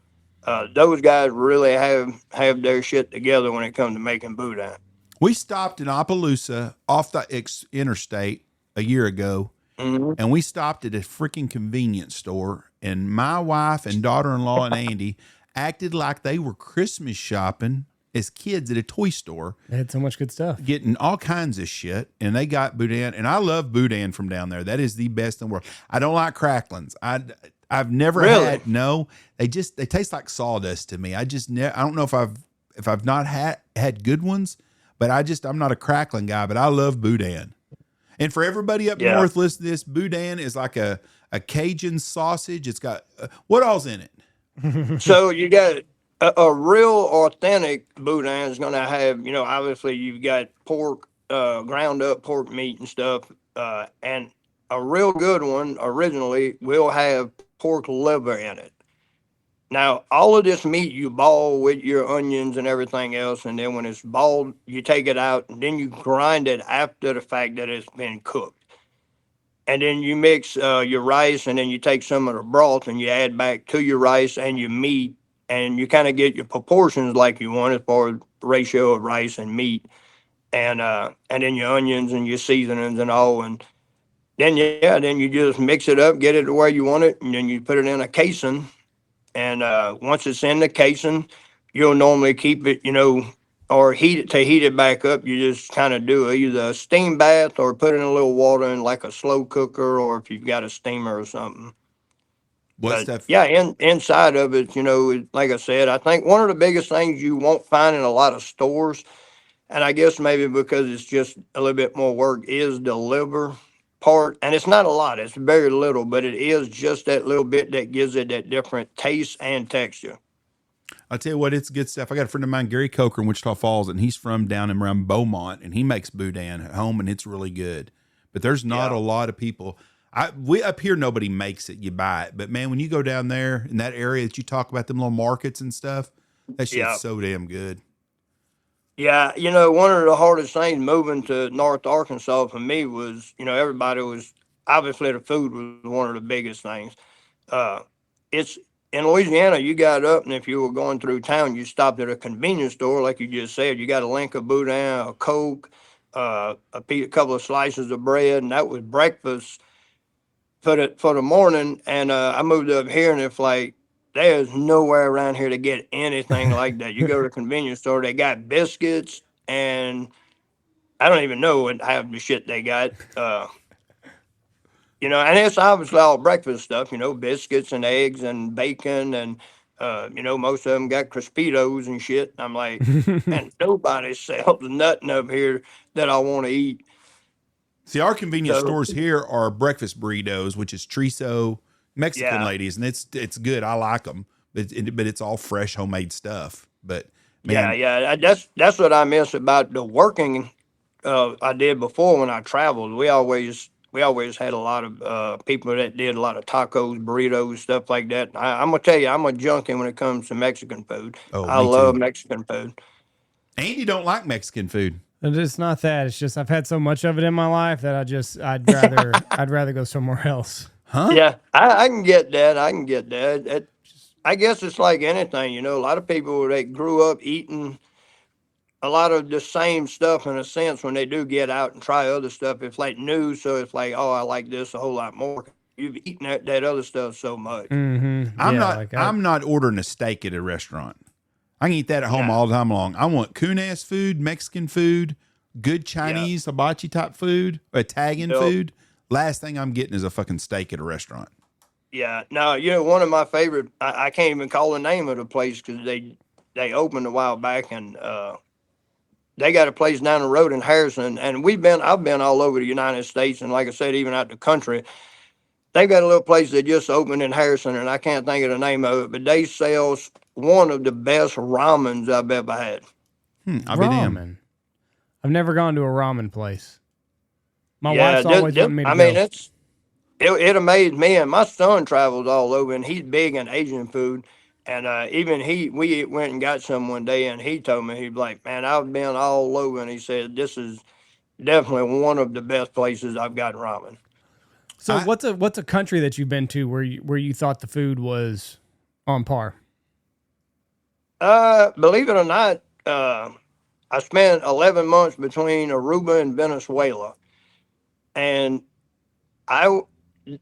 Those guys really have their shit together when it comes to making boudin. We stopped in Opelousas off the interstate a year ago, and we stopped at a freaking convenience store, and my wife and daughter-in-law and Andy acted like they were Christmas shopping as kids at a toy store. They had so much good stuff. Getting all kinds of shit, and they got boudin, and I love boudin from down there. That is the best in the world. I don't like cracklings. I've never had, no, they taste like sawdust to me. I don't know if I've not had good ones, but I'm not a crackling guy, but I love boudin. And for everybody up north listening to this, boudin is like a Cajun sausage. It's got, what all's in it? So you got a real authentic boudin is going to have, obviously you've got pork, ground up pork meat and stuff. And a real good one originally will have pork liver in it. Now, all of this meat you ball with your onions and everything else, and then when it's balled, you take it out, and then you grind it after the fact that it's been cooked. And then you mix your rice, and then you take some of the broth, and you add back to your rice and your meat, and you kind of get your proportions like you want as far as ratio of rice and meat, and then your onions and your seasonings and all, and then you just mix it up, get it the way you want it, and then you put it in a casing. And once it's in the casing, you'll normally keep it, or heat it back up. You just kind of do either a steam bath or put it in a little water in like a slow cooker, or if you've got a steamer or something. Inside of it, like I said, I think one of the biggest things you won't find in a lot of stores, and I guess maybe because it's just a little bit more work, is the liver part. And it's not a lot, it's very little, but it is just that little bit that gives it that different taste and texture. I'll tell you what, it's good stuff. I got a friend of mine, Gary Coker, in Wichita Falls, and he's from down and around Beaumont, and he makes boudin at home, and it's really good. But there's not a lot of people. We up here, nobody makes it. You buy it. But man, when you go down there in that area that you talk about, them little markets and stuff, that shit's so damn good. Yeah, one of the hardest things moving to North Arkansas for me was, everybody was, obviously the food was one of the biggest things. It's in Louisiana, you got up, and if you were going through town, you stopped at a convenience store, like you just said. You got a link of boudin, a Coke, a couple of slices of bread, and that was breakfast for the morning. And I moved up here, and it's like, there's nowhere around here to get anything like that. You go to a convenience store, they got biscuits, and I don't even know what half the shit they got. And it's obviously all breakfast stuff, biscuits and eggs and bacon, and most of them got Crispitos and shit. I'm like, and nobody sells nothing up here that I want to eat. See, our convenience stores here are breakfast burritos, which is chorizo, Mexican ladies, and it's good. I like them, but it's all fresh, homemade stuff. But man, that's what I miss about the working I did before when I traveled. We always had a lot of people that did a lot of tacos, burritos, stuff like that. I'm gonna tell you, I'm a junkie when it comes to Mexican food. I love Mexican food. Andy don't like Mexican food. It's not that. It's just I've had so much of it in my life that I'd rather go somewhere else. Huh? Yeah, I can get that. I guess it's like anything, a lot of people that grew up eating a lot of the same stuff in a sense. When they do get out and try other stuff, it's like new. So it's like, oh, I like this a whole lot more. You've eaten that other stuff so much. Mm-hmm. I'm not ordering a steak at a restaurant. I can eat that at home all the time long. I want coon-ass food, Mexican food, good Chinese hibachi type food, Italian Yep. food, last thing I'm getting is a fucking steak at a restaurant. Yeah. Now, one of my favorite, I can't even call the name of the place because they opened a while back, and they got a place down the road in Harrison. And I've been all over the United States, and like I said, even out the country. They got a little place that just opened in Harrison, and I can't think of the name of it, but they sell one of the best ramens I've ever had. I'll be damned. Ramen. I've never gone to a ramen place. My Yeah, wife's always wanting me to I mean, go. it amazed me, and my son travels all over, and he's big in Asian food. And even we went and got some one day, and he told me, he's like, man, I've been all over, and he said this is definitely one of the best places I've gotten ramen. So what's a country that you've been to where you thought the food was on par? Believe it or not, I spent 11 months between Aruba and Venezuela, and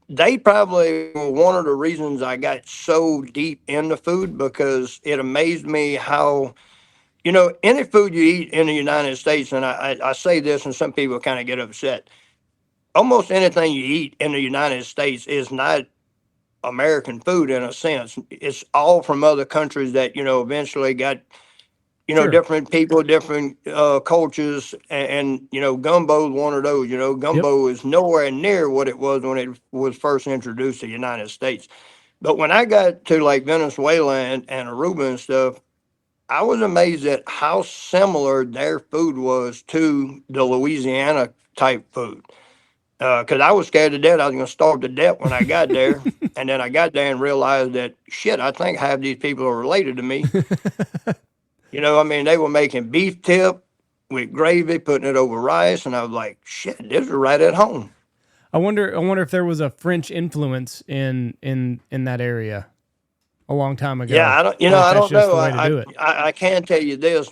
they probably were one of the reasons I got so deep into food, because it amazed me how, any food you eat in the United States, and I say this and some people kind of get upset, almost anything you eat in the United States is not American food in a sense. It's all from other countries that, eventually got, Sure. different people, different cultures, and gumbo is one of those. Gumbo is nowhere near what it was when it was first introduced to the United States. But when I got to like Venezuela and Aruba and stuff, I was amazed at how similar their food was to the Louisiana type food. Because I was scared to death I was going to starve to death when I got there. And then I got there and realized that, shit, I think half these people are related to me. They were making beef tip with gravy, putting it over rice. And I was like, shit, this is right at home. I wonder if there was a French influence in that area a long time ago. Yeah, I don't, Or if I that's don't just know. the way to do it. I can tell you this: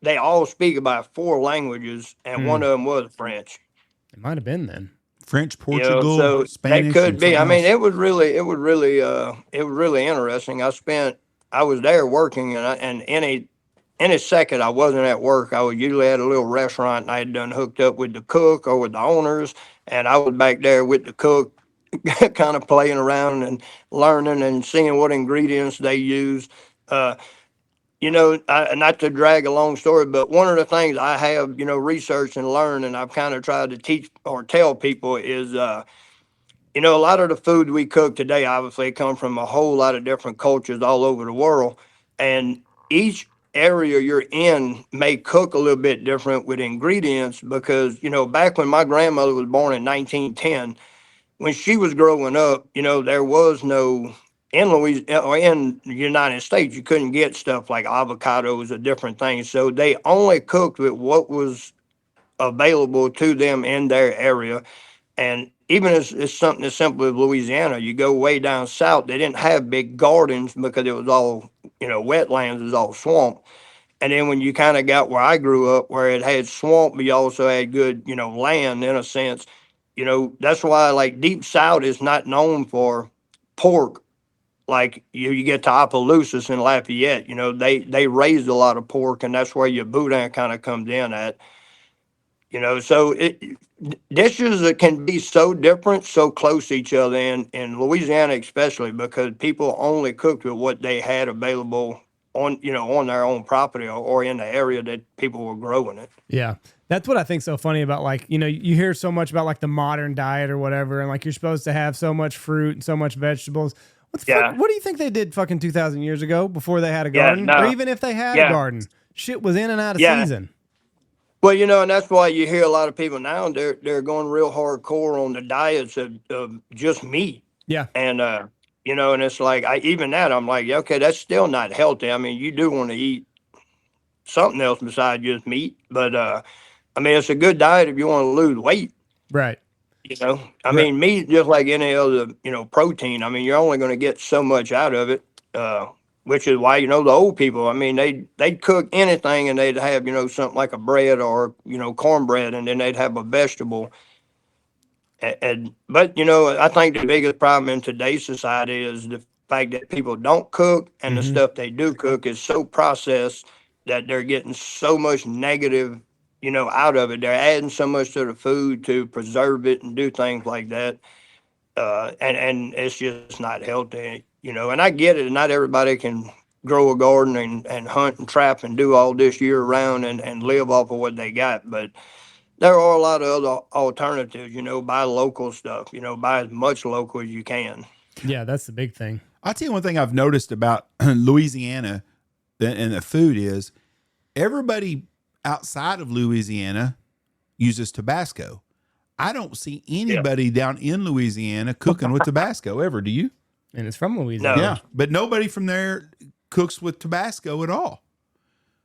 they all speak about 4 languages, and one of them was French. It might have been then. French, Portugal, So Spanish. that could and be. I something mean, else. it was really interesting. I was there working, and any second I wasn't at work, I was usually at a little restaurant, and I had done hooked up with the cook or with the owners, and I was back there with the cook, kind of playing around and learning and seeing what ingredients they use. Not to drag a long story, but one of the things I have, researched and learned, and I've kind of tried to teach or tell people is, a lot of the food we cook today obviously come from a whole lot of different cultures all over the world. And each area you're in may cook a little bit different with ingredients because, back when my grandmother was born in 1910, when she was growing up, there was no in Louisiana or in the United States, you couldn't get stuff like avocados or different things. So they only cooked with what was available to them in their area. And even as it's something as simple as Louisiana, you go way down south, they didn't have big gardens because it was all, wetlands, it was all swamp. And then when you kind of got where I grew up, where it had swamp, but you also had good, land in a sense. That's why like deep south is not known for pork. Like you get to Opelousas and Lafayette, they raised a lot of pork, and that's where your boudin kind of comes in at. So dishes that can be so different, so close to each other, in Louisiana especially, because people only cooked with what they had available on their own property or in the area that people were growing it. Yeah. That's what I think so funny about, like, you hear so much about like the modern diet or whatever, and like you're supposed to have so much fruit and so much vegetables. What do you think they did fucking 2,000 years ago before they had a garden? Or even if they had a garden, shit was in and out of season. Well, and that's why you hear a lot of people now, they're going real hardcore on the diets of just meat. Yeah. And, and it's like, I'm like, okay, that's still not healthy. I mean, you do want to eat something else besides just meat. But, it's a good diet if you want to lose weight. Right. I mean, meat, just like any other, protein, I mean, you're only going to get so much out of it, which is why, the old people, I mean, they'd cook anything and they'd have, something like a bread or, cornbread, and then they'd have a vegetable. But, I think the biggest problem in today's society is the fact that people don't cook, and the stuff they do cook is so processed that they're getting so much negative, out of it. They're adding so much to the food to preserve it and do things like that. And it's just not healthy, and I get it. Not everybody can grow a garden and hunt and trap and do all this year round and live off of what they got. But there are a lot of other alternatives, buy local stuff, buy as much local as you can. Yeah, that's the big thing. I'll tell you one thing I've noticed about Louisiana and the food is everybody outside of Louisiana uses Tabasco. I don't see anybody down in Louisiana cooking with Tabasco ever. Do you? And it's from Louisiana. No. Yeah, but nobody from there cooks with Tabasco at all.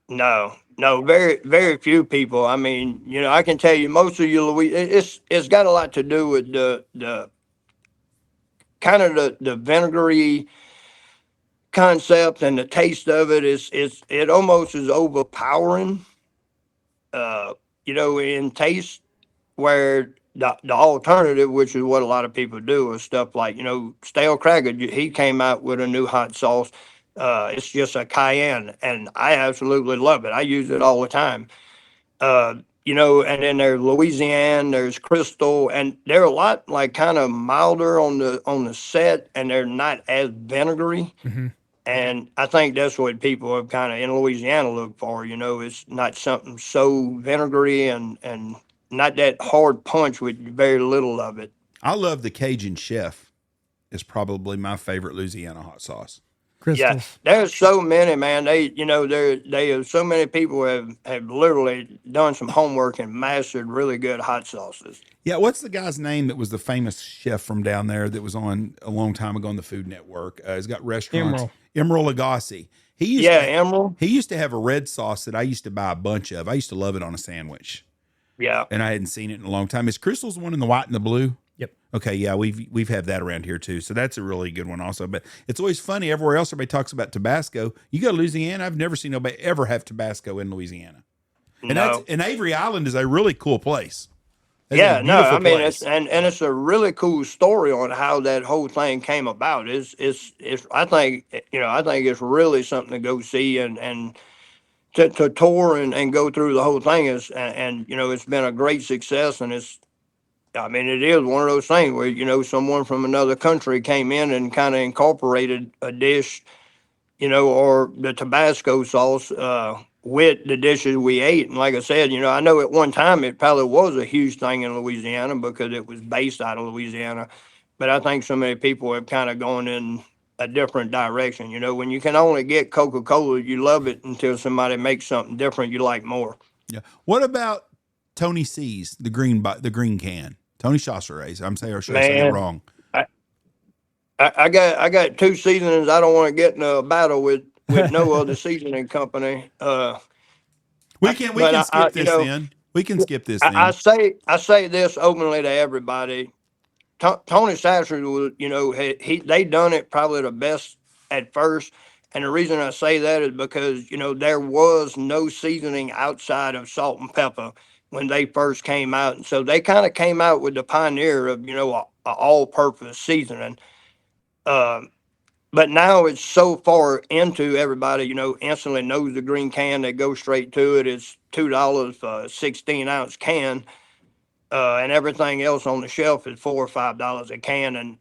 No, very, very few people. I mean, I can tell you most of your it's got a lot to do with the kind of the vinegary concept and the taste of it it almost is overpowering, in taste, where the alternative, which is what a lot of people do, is stuff like, Stale Cracker. He came out with a new hot sauce. It's just a cayenne, and I absolutely love it. I use it all the time. And then there's Louisiana, there's Crystal, and they're a lot like kind of milder on the set, and they're not as vinegary. Mm-hmm. And I think that's what people have kind of in Louisiana look for. It's not something so vinegary and not that hard punch with very little of it. I love the Cajun Chef. Is probably my favorite Louisiana hot sauce. Crystals. Yeah, there's so many, man. They have so many people have literally done some homework and mastered really good hot sauces. Yeah, what's the guy's name that was the famous chef from down there that was on a long time ago on the Food Network? He's got restaurants. Emeril Lagasse. Emeril. He used to have a red sauce that I used to buy a bunch of. I used to love it on a sandwich. Yeah, and I hadn't seen it in a long time. Is Crystal's the one in the white and the blue? Yep. Okay, yeah, we've had that around here too, so that's a really good one also. But it's always funny. Everywhere else, everybody talks about Tabasco. You go to Louisiana, I've never seen nobody ever have Tabasco in Louisiana. And and Avery Island is a really cool place. It's it's a really cool story on how that whole thing came about. I think it's really something to go see and to tour and go through the whole thing and it's been a great success, and it is one of those things where someone from another country came in and kind of incorporated a dish, or the Tabasco sauce with the dishes we ate. And like I said, I know at one time it probably was a huge thing in Louisiana because it was based out of Louisiana, but I think so many people have kind of gone in a different direction. When you can only get Coca-Cola, you love it until somebody makes something different you like more. Yeah. What about Tony C's, the green can? Tony Chaussere's. I'm saying, or should I say it wrong? I got two seasonings. I don't want to get in a battle with no other seasoning company. We can skip this then. We can skip this then. I say this openly to everybody. Tony Sasser was, they done it probably the best at first. And the reason I say that is because, there was no seasoning outside of salt and pepper when they first came out. And so they kind of came out with the pioneer of, a all-purpose seasoning. But now it's so far into everybody, instantly knows the green can. They go straight to it. It's $2 for a 16-ounce can. And everything else on the shelf is $4 or $5 a can. And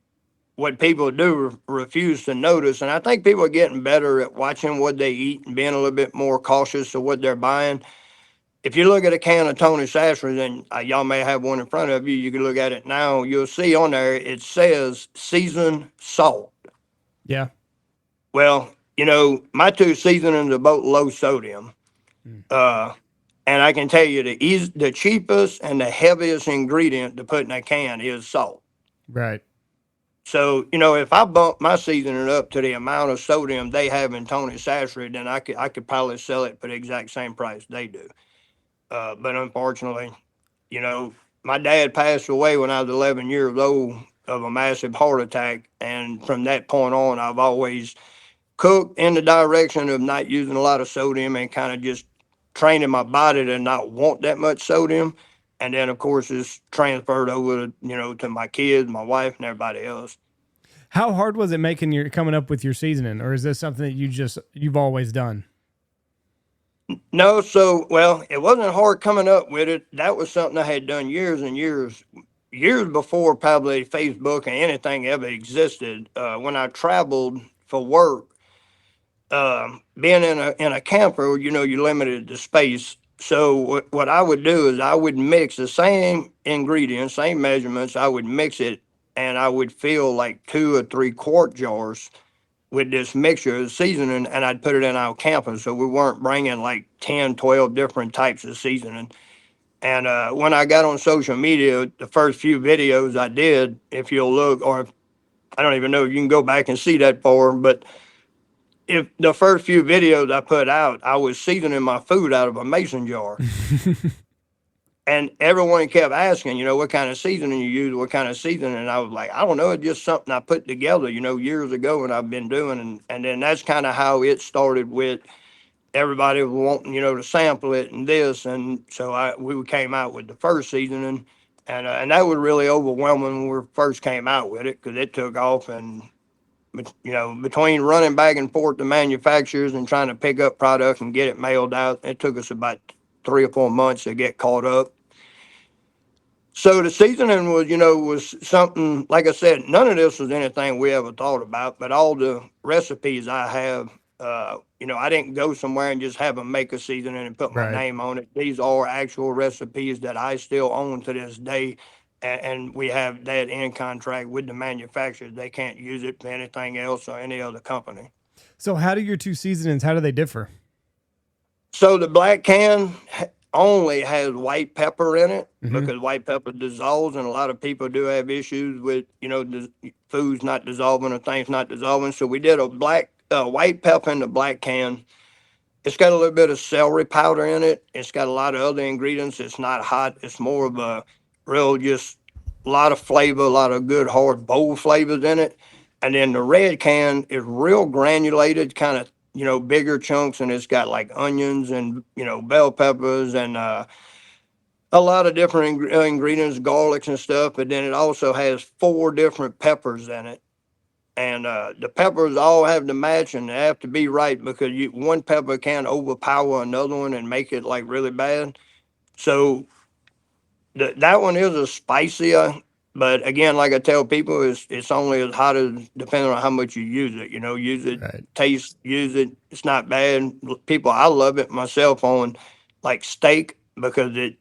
what people do refuse to notice, and I think people are getting better at watching what they eat and being a little bit more cautious of what they're buying. If you look at a can of Tony Sasser's, and y'all may have one in front of you, you can look at it now, you'll see on there, it says seasoned salt. Yeah. Well, my two seasonings are both low sodium. And I can tell you the cheapest and the heaviest ingredient to put in a can is salt. Right. So, if I bump my seasoning up to the amount of sodium they have in Tony Sasser, then I could probably sell it for the exact same price they do. But unfortunately, my dad passed away when I was 11 years old of a massive heart attack. And from that point on, I've always cooked in the direction of not using a lot of sodium and kind of just training my body to not want that much sodium. And then, of course, it's transferred over, to my kids, my wife, and everybody else. How hard was it coming up with your seasoning, or is this something that you've always done? No, so well, it wasn't hard coming up with it. That was something I had done years and years before probably Facebook and anything ever existed. When I traveled for work, being in a camper, you're limited to space. So what I would do is I would mix the same ingredients, same measurements. I would mix it, and I would fill like 2 or 3 quart jars with this mixture of seasoning, and I'd put it in our camper. So we weren't bringing like 10, 12 different types of seasoning. And when I got on social media, the first few videos I did, if you'll look, or I don't even know if you can go back and see that far, but if the first few videos I put out, I was seasoning my food out of a mason jar. And everyone kept asking, what kind of seasoning you use, what kind of seasoning. And I was like, I don't know. It's just something I put together, years ago and I've been doing. And then that's kind of how it started with everybody wanting, to sample it and this. And so we came out with the first seasoning. And that was really overwhelming when we first came out with it because it took off. And, between running back and forth to manufacturers and trying to pick up product and get it mailed out, it took us about 3 or 4 months to get caught up. So the seasoning was something, like I said, none of this was anything we ever thought about, but all the recipes I have, I didn't go somewhere and just have them make a seasoning and put my Right. name on it. These are actual recipes that I still own to this day. And we have that in contract with the manufacturers. They can't use it for anything else or any other company. So how do your two seasonings, how do they differ? So the black can only has white pepper in it Mm-hmm. because white pepper dissolves, and a lot of people do have issues with foods not dissolving or things not dissolving. So we did a white pepper in the black can. It's got a little bit of celery powder in it. It's got a lot of other ingredients. It's not hot. It's more of a real just a lot of flavor, a lot of good hard bold flavors in it. And then the red can is real granulated, kind of bigger chunks, and it's got like onions and bell peppers and a lot of different ingredients, garlics and stuff. But then it also has 4 different peppers in it. And the peppers all have to match and they have to be right because one pepper can overpower another one and make it like really bad. So that one is a spicier, but again, like I tell people, it's only as hot as depending on how much you use it. Use it, Right. taste, use it. It's not bad. People, I love it myself on like steak because a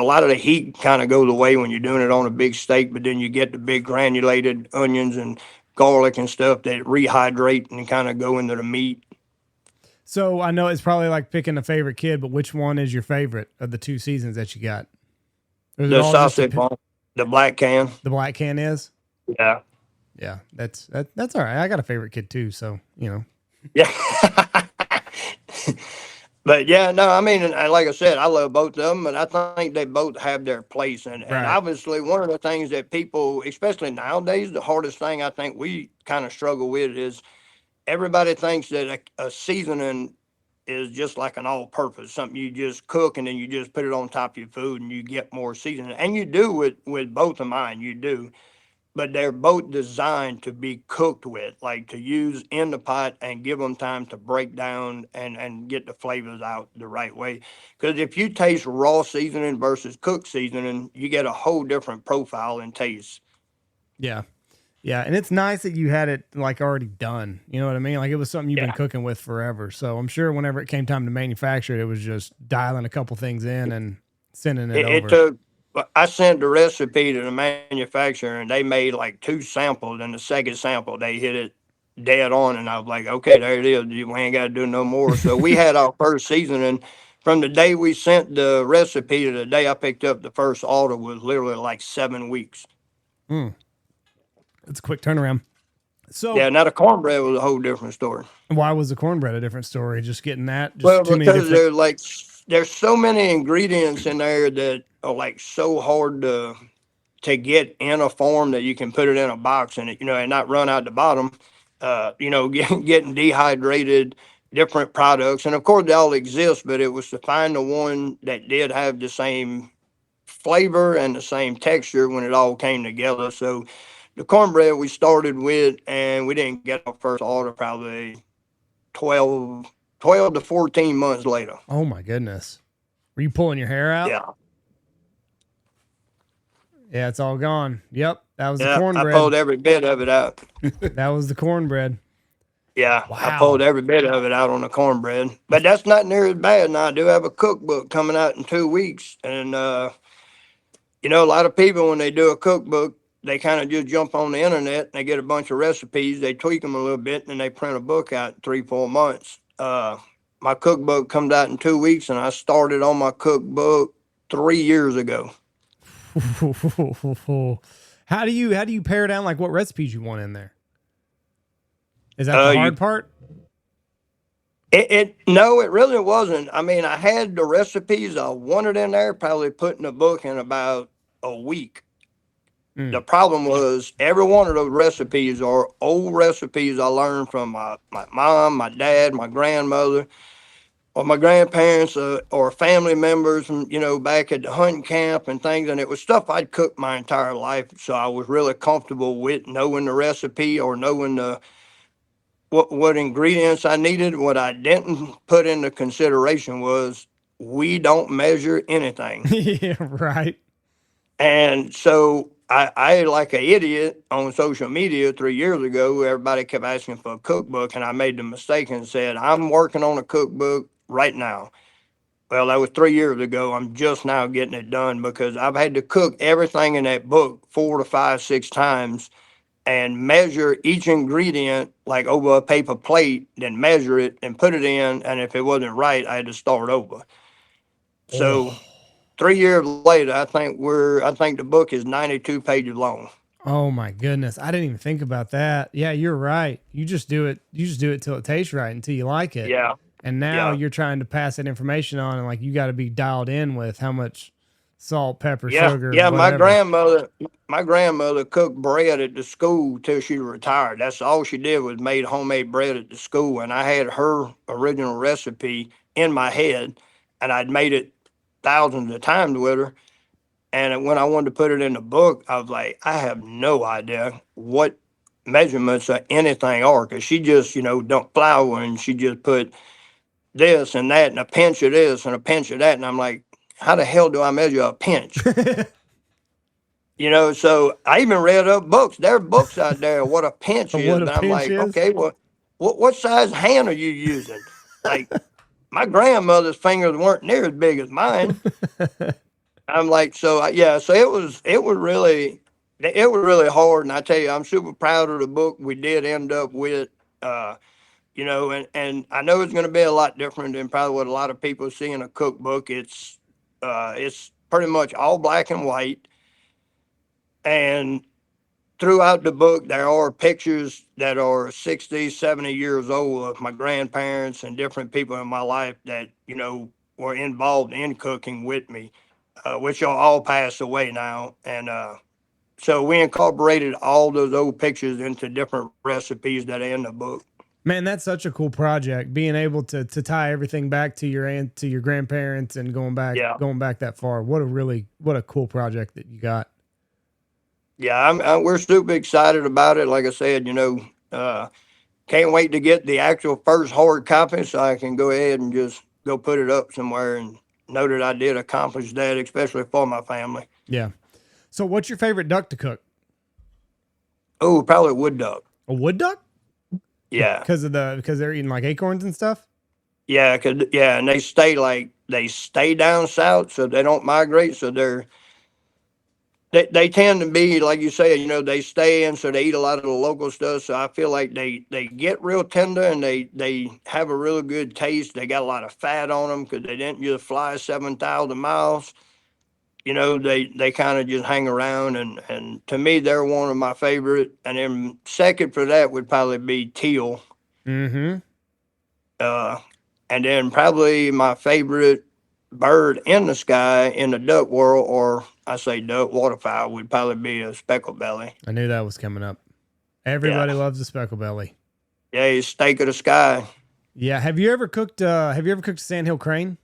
lot of the heat kind of goes away when you're doing it on a big steak, but then you get the big granulated onions and garlic and stuff that rehydrate and kind of go into the meat. So I know it's probably like picking a favorite kid, but which one is your favorite of the two seasons that you got? Or is it The all just sausage bone, the black can. the black can is? Yeah. Yeah, that's all right. I got a favorite kid too, so Yeah. But yeah, no, I mean, and like I said, I love both of them, but I think they both have their place. And Right. obviously, one of the things that people, especially nowadays, the hardest thing I think we kind of struggle with is everybody thinks that a seasoning is just like an all purpose, something you just cook and then you just put it on top of your food and you get more seasoning. And you do with both of mine, you do. But they're both designed to be cooked with, like to use in the pot and give them time to break down and get the flavors out the right way. Because if you taste raw seasoning versus cooked seasoning, you get a whole different profile and taste. Yeah. Yeah, and it's nice that you had it like already done. You know what I mean? Like it was something you've been Yeah. cooking with forever. So I'm sure whenever it came time to manufacture it, it was just dialing a couple things in and sending it It over. took, I sent the recipe to the manufacturer and they made like 2 samples. And the second sample, they hit it dead on. And I was like, okay, there it is. We ain't got to do no more. So we had our first seasoning from the day we sent the recipe to the day I picked up the first order was literally like 7 weeks. It's a quick turnaround. So Yeah, now the cornbread was a whole different story. why was the cornbread a different story? Just getting that? Just Well, too many because different. there's so many ingredients in there that are like so hard to get in a form that you can put it in a box and and not run out the bottom. Getting dehydrated, different products, and of course they all exist, but it was to find the one that did have the same flavor and the same texture when it all came together. So the cornbread we started with, and we didn't get our first order probably 12, 12 to 14 months later. Oh my goodness. Were you pulling your hair out? Yeah. Yeah, it's all gone. Yep. That was the Yeah, I cornbread. pulled every bit of it out. That was the cornbread. Yeah, Wow. I pulled every bit of it out on the cornbread. But that's not near as bad. Now, I do have a cookbook coming out in 2 weeks. And, you know, a lot of people, when they do a cookbook, they kind of just jump on the internet and they get a bunch of recipes. They tweak them a little bit and they print a book out in 3-4 months. My cookbook comes out in 2 weeks, and I started on my cookbook 3 years ago. How do you pare down like what recipes you want in there? Is that the hard part? No, it really wasn't. I mean, I had the recipes I wanted in there, probably put in the book in about a week. The problem was every one of those recipes are old recipes I learned from my mom, my dad, my grandmother, or my grandparents, or family members, you know, back at the hunting camp and things. And it was stuff I'd cooked my entire life. So I was really comfortable with knowing the recipe or knowing what ingredients I needed. What I didn't put into consideration was we don't measure anything. Yeah, right. And so I like an idiot on social media 3 years ago. Everybody kept asking for a cookbook, and I made the mistake and said, I'm working on a cookbook right now. Well, that was 3 years ago. I'm just now getting it done because I've had to cook everything in that book 4 to 5, 6 times and measure each ingredient like over a paper plate, then measure it and put it in. And if it wasn't right, I had to start over. So 3 years later, I think the book is 92 pages long. Oh my goodness. I didn't even think about that. Yeah, you're right. You just do it till it tastes right, until you like it. Yeah. And now you're trying to pass that information on, and like you got to be dialed in with how much salt, pepper, sugar. Yeah, whatever. my grandmother cooked bread at the school till she retired. That's all she did was made homemade bread at the school. And I had her original recipe in my head, and I'd made it thousands of times with her. And when I wanted to put it in the book, I was like, I have no idea what measurements or anything are, because she just, you know, dumped flour and she just put this and that and a pinch of this and a pinch of that. And I'm like, how the hell do I measure a pinch? You know, so I even read up books. There are books out there what a pinch is. And I'm like, okay, well, what size hand are you using? Like, my grandmother's fingers weren't near as big as mine. I'm like, so it was really hard. And I tell you, I'm super proud of the book we did end up with. You know, and I know it's going to be a lot different than probably what a lot of people see in a cookbook. It's pretty much all black and white. And throughout the book, there are pictures that are 60, 70 years old of my grandparents and different people in my life that, you know, were involved in cooking with me, which are all passed away now. And so we incorporated all those old pictures into different recipes that are in the book. Man, that's such a cool project. Being able to tie everything back to your grandparents and going back that far. What a cool project that you got. Yeah, we're super excited about it. Like I said, you know, can't wait to get the actual first hard copy so I can go ahead and just go put it up somewhere and know that I did accomplish that, especially for my family. Yeah. So what's your favorite duck to cook? Oh, probably wood duck. A wood duck? Yeah. Because they're eating like acorns and stuff? Yeah, and they stay down south, so they don't migrate. So they tend to be, like you say, you know, they stay in, so they eat a lot of the local stuff. So I feel like they get real tender and they have a really good taste. They got a lot of fat on them because they didn't just fly 7,000 miles. You know, they kind of just hang around, and to me, they're one of my favorite. And then second for that would probably be teal. Mm-hmm. And then probably my favorite bird in the sky in the duck world, or I say duck, waterfowl, would probably be a speckled belly. I knew that was coming up. Everybody loves a speckled belly. Yeah, he's steak of the sky. Yeah. Have you ever cooked sandhill crane?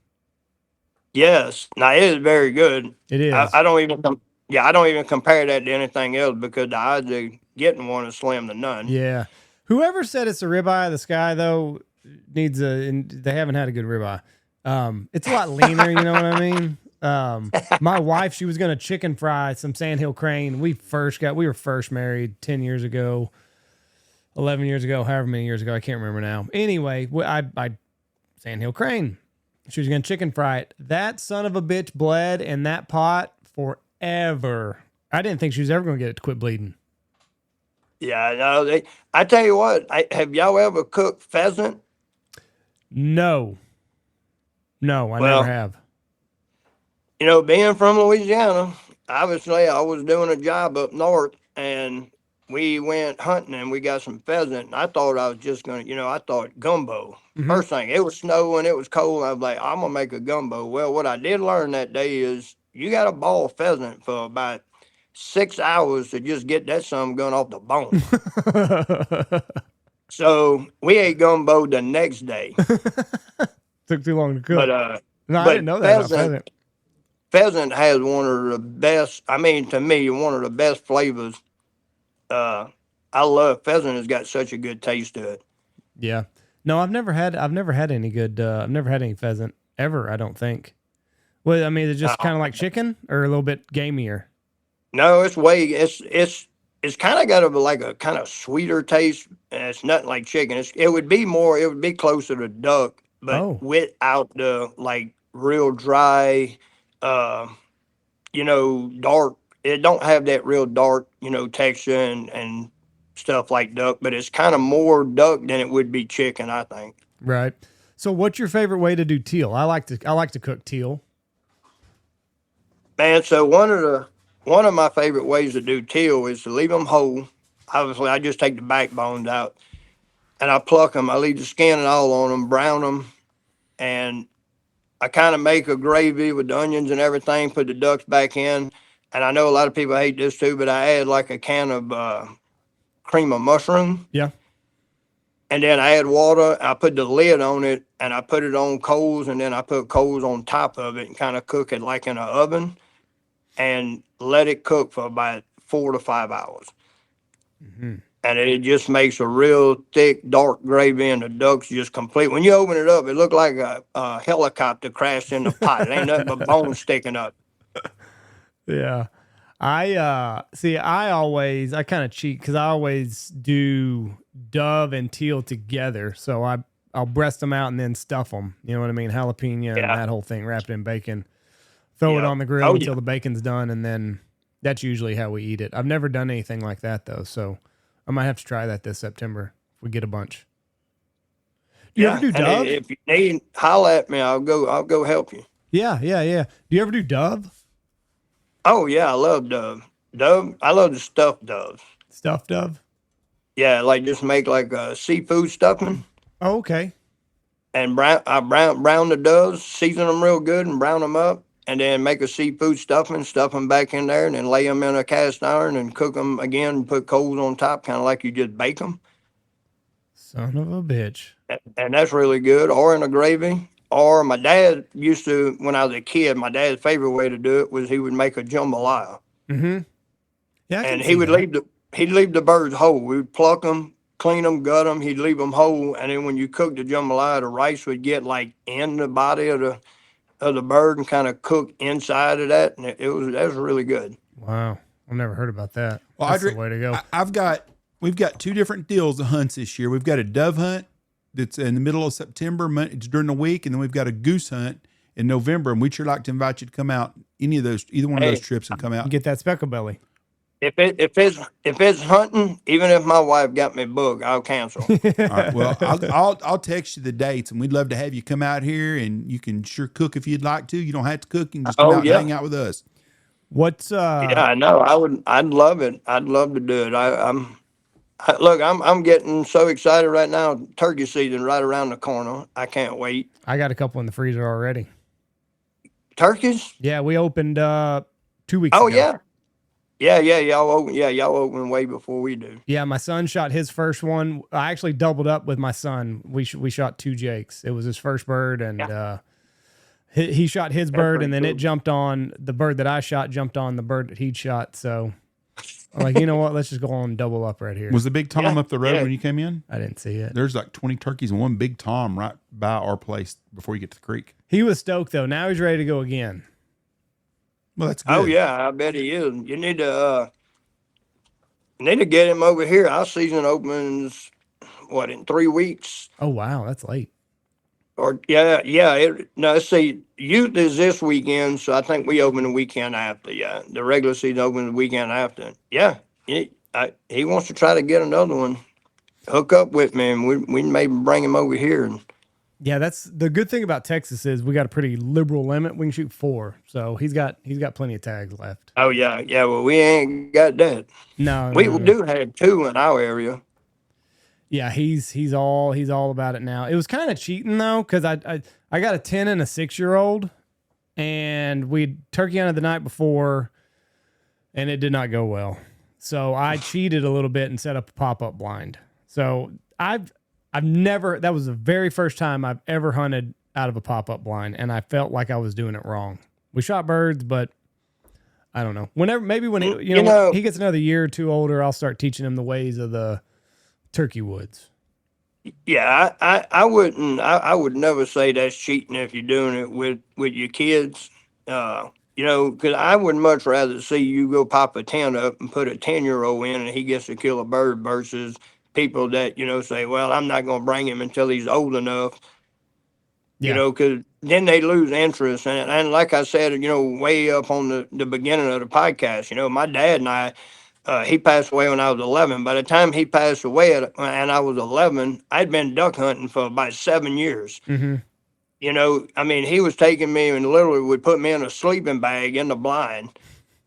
Yes. Now it is very good. It is. I don't even compare that to anything else because the odds of getting one is slim to none. Yeah. Whoever said it's a ribeye of the sky, though, they haven't had a good ribeye. It's a lot leaner, you know what I mean? My wife, she was going to chicken fry some sandhill crane. We were first married 10 years ago, 11 years ago, however many years ago. I can't remember now. Anyway, I sandhill crane. She was going to chicken fry it. That son of a bitch bled in that pot forever. I didn't think she was ever going to get it to quit bleeding. Yeah, no, I tell you what, have y'all ever cooked pheasant? No, I never have. You know, being from Louisiana, obviously I was doing a job up north and we went hunting and we got some pheasant. And I thought I was just going to, I thought gumbo. First thing, it was snowing, it was cold. I was like, I'm going to make a gumbo. Well, what I did learn that day is you got to boil pheasant for about 6 hours to just get that something going off the bone. So we ate gumbo the next day. Took too long to cook. But I didn't know that about pheasant. Pheasant has one of the best, to me, one of the best flavors. I love pheasant. Has got such a good taste to it. Yeah. No, I've never had any good, I've never had any pheasant ever, I don't think. Well, I mean, it's just kind of like chicken or a little bit gamier. No, it's kind of got a kind of sweeter taste. And it's nothing like chicken. It would be closer to duck, but without the like real dry, dark. It don't have that real dark, texture and stuff like duck, but it's kind of more duck than it would be chicken, I think. Right. So what's your favorite way to do teal? I like to cook teal. Man, so one of my favorite ways to do teal is to leave them whole. Obviously, I just take the backbones out and I pluck them. I leave the skin and all on them, brown them, and I kind of make a gravy with the onions and everything, put the ducks back in. And I know a lot of people hate this too, but I add like a can of cream of mushroom. Yeah. And then I add water. I put the lid on it and I put it on coals, and then I put coals on top of it and kind of cook it like in an oven and let it cook for about 4 to 5 hours. Mm-hmm. And it just makes a real thick, dark gravy, and the duck's just complete. When you open it up, it looked like a helicopter crashed in the pot. It ain't nothing but bones sticking up. Yeah. I kind of cheat because I always do dove and teal together. So I'll breast them out and then stuff them. You know what I mean? Jalapeno and that whole thing, wrap it in bacon, throw it on the grill until the bacon's done. And then that's usually how we eat it. I've never done anything like that though. So I might have to try that this September if we get a bunch. Do you ever do dove? If you need, holler at me. I'll go help you. Yeah. Do you ever do dove? Oh yeah, I love dove. I love the stuffed doves. Stuffed dove? Yeah, like just make like a seafood stuffing. Oh, okay. And brown the doves, season them real good and brown them up, and then make a seafood stuffing, stuff them back in there, and then lay them in a cast iron and cook them again and put coals on top, kind of like you just bake them. Son of a bitch. And that's really good. Or in a gravy. Or my dad used to, when I was a kid, my dad's favorite way to do it was he would make a jambalaya. Mm-hmm. Yeah, and he'd leave the birds whole. We'd pluck them, clean them, gut them. He'd leave them whole, and then when you cook the jambalaya, the rice would get like in the body of the bird and kind of cook inside of that, and that was really good. Wow, I've never heard about that. Well, that's Audrey, the way to go. We've got 2 different deals of hunts this year. We've got a dove hunt that's in the middle of September. It's during the week, and then we've got a goose hunt in November. And we'd sure like to invite you to come out either one of those trips and come out. Get that speckle belly. If it's hunting, even if my wife got me booked, I'll cancel. All right. Well, I'll text you the dates, and we'd love to have you come out here, and you can sure cook if you'd like to. You don't have to cook; you can just come out and hang out with us. What's Yeah, I know. I'd love it. I'd love to do it. I'm getting so excited right now. Turkey season right around the corner. I can't wait. I got a couple in the freezer already. Turkeys? Yeah, we opened 2 weeks ago. Oh yeah. Yeah, y'all open way before we do. Yeah, my son shot his first one. I actually doubled up with my son. We shot 2 jakes. It was his first bird, and he shot his bird, and then it jumped on the bird that I shot, jumped on the bird that he'd shot. So I'm like, you know what? Let's just go on double up right here. Was the big Tom Yeah, up the road yeah. when you came in? I didn't see it. There's like 20 turkeys and one big Tom right by our place before you get to the creek. He was stoked though. Now he's ready to go again. Well, that's good. Oh yeah, I bet he is. You need to get him over here. Our season opens in 3 weeks. Oh wow, that's late. Or yeah. No, see, youth is this weekend, so I think we open the weekend after. Yeah, the regular season opens the weekend after. Yeah, he wants to try to get another one. Hook up with me, and we maybe bring him over here. And Yeah, that's the good thing about Texas is we got a pretty liberal limit. We can shoot 4, so he's got plenty of tags left. oh yeah. Well, we ain't got that. No, We no, no. do have 2 in our area. Yeah, he's all about it now. It was kind of cheating though, because I got a 10 and a 6-year-old, and we turkey hunted the night before, and it did not go well. So I cheated a little bit and set up a pop-up blind. So I've never, that was the very first time I've ever hunted out of a pop-up blind, and I felt like I was doing it wrong. We shot birds, but I don't know. Maybe when he, when he gets another year or 2 older, I'll start teaching him the ways of the turkey woods. Yeah, I wouldn't. I would never say that's cheating if you're doing it with your kids. Because I would much rather see you go pop a 10 up and put a 10-year-old in, and he gets to kill a bird versus people that say, well, I'm not going to bring him until he's old enough. Because then they lose interest. And like I said, way up on the beginning of the podcast, my dad and I. He passed away when I was 11. By the time he passed away and I was 11, I'd been duck hunting for about 7 years. Mm-hmm. He was taking me and literally would put me in a sleeping bag in the blind.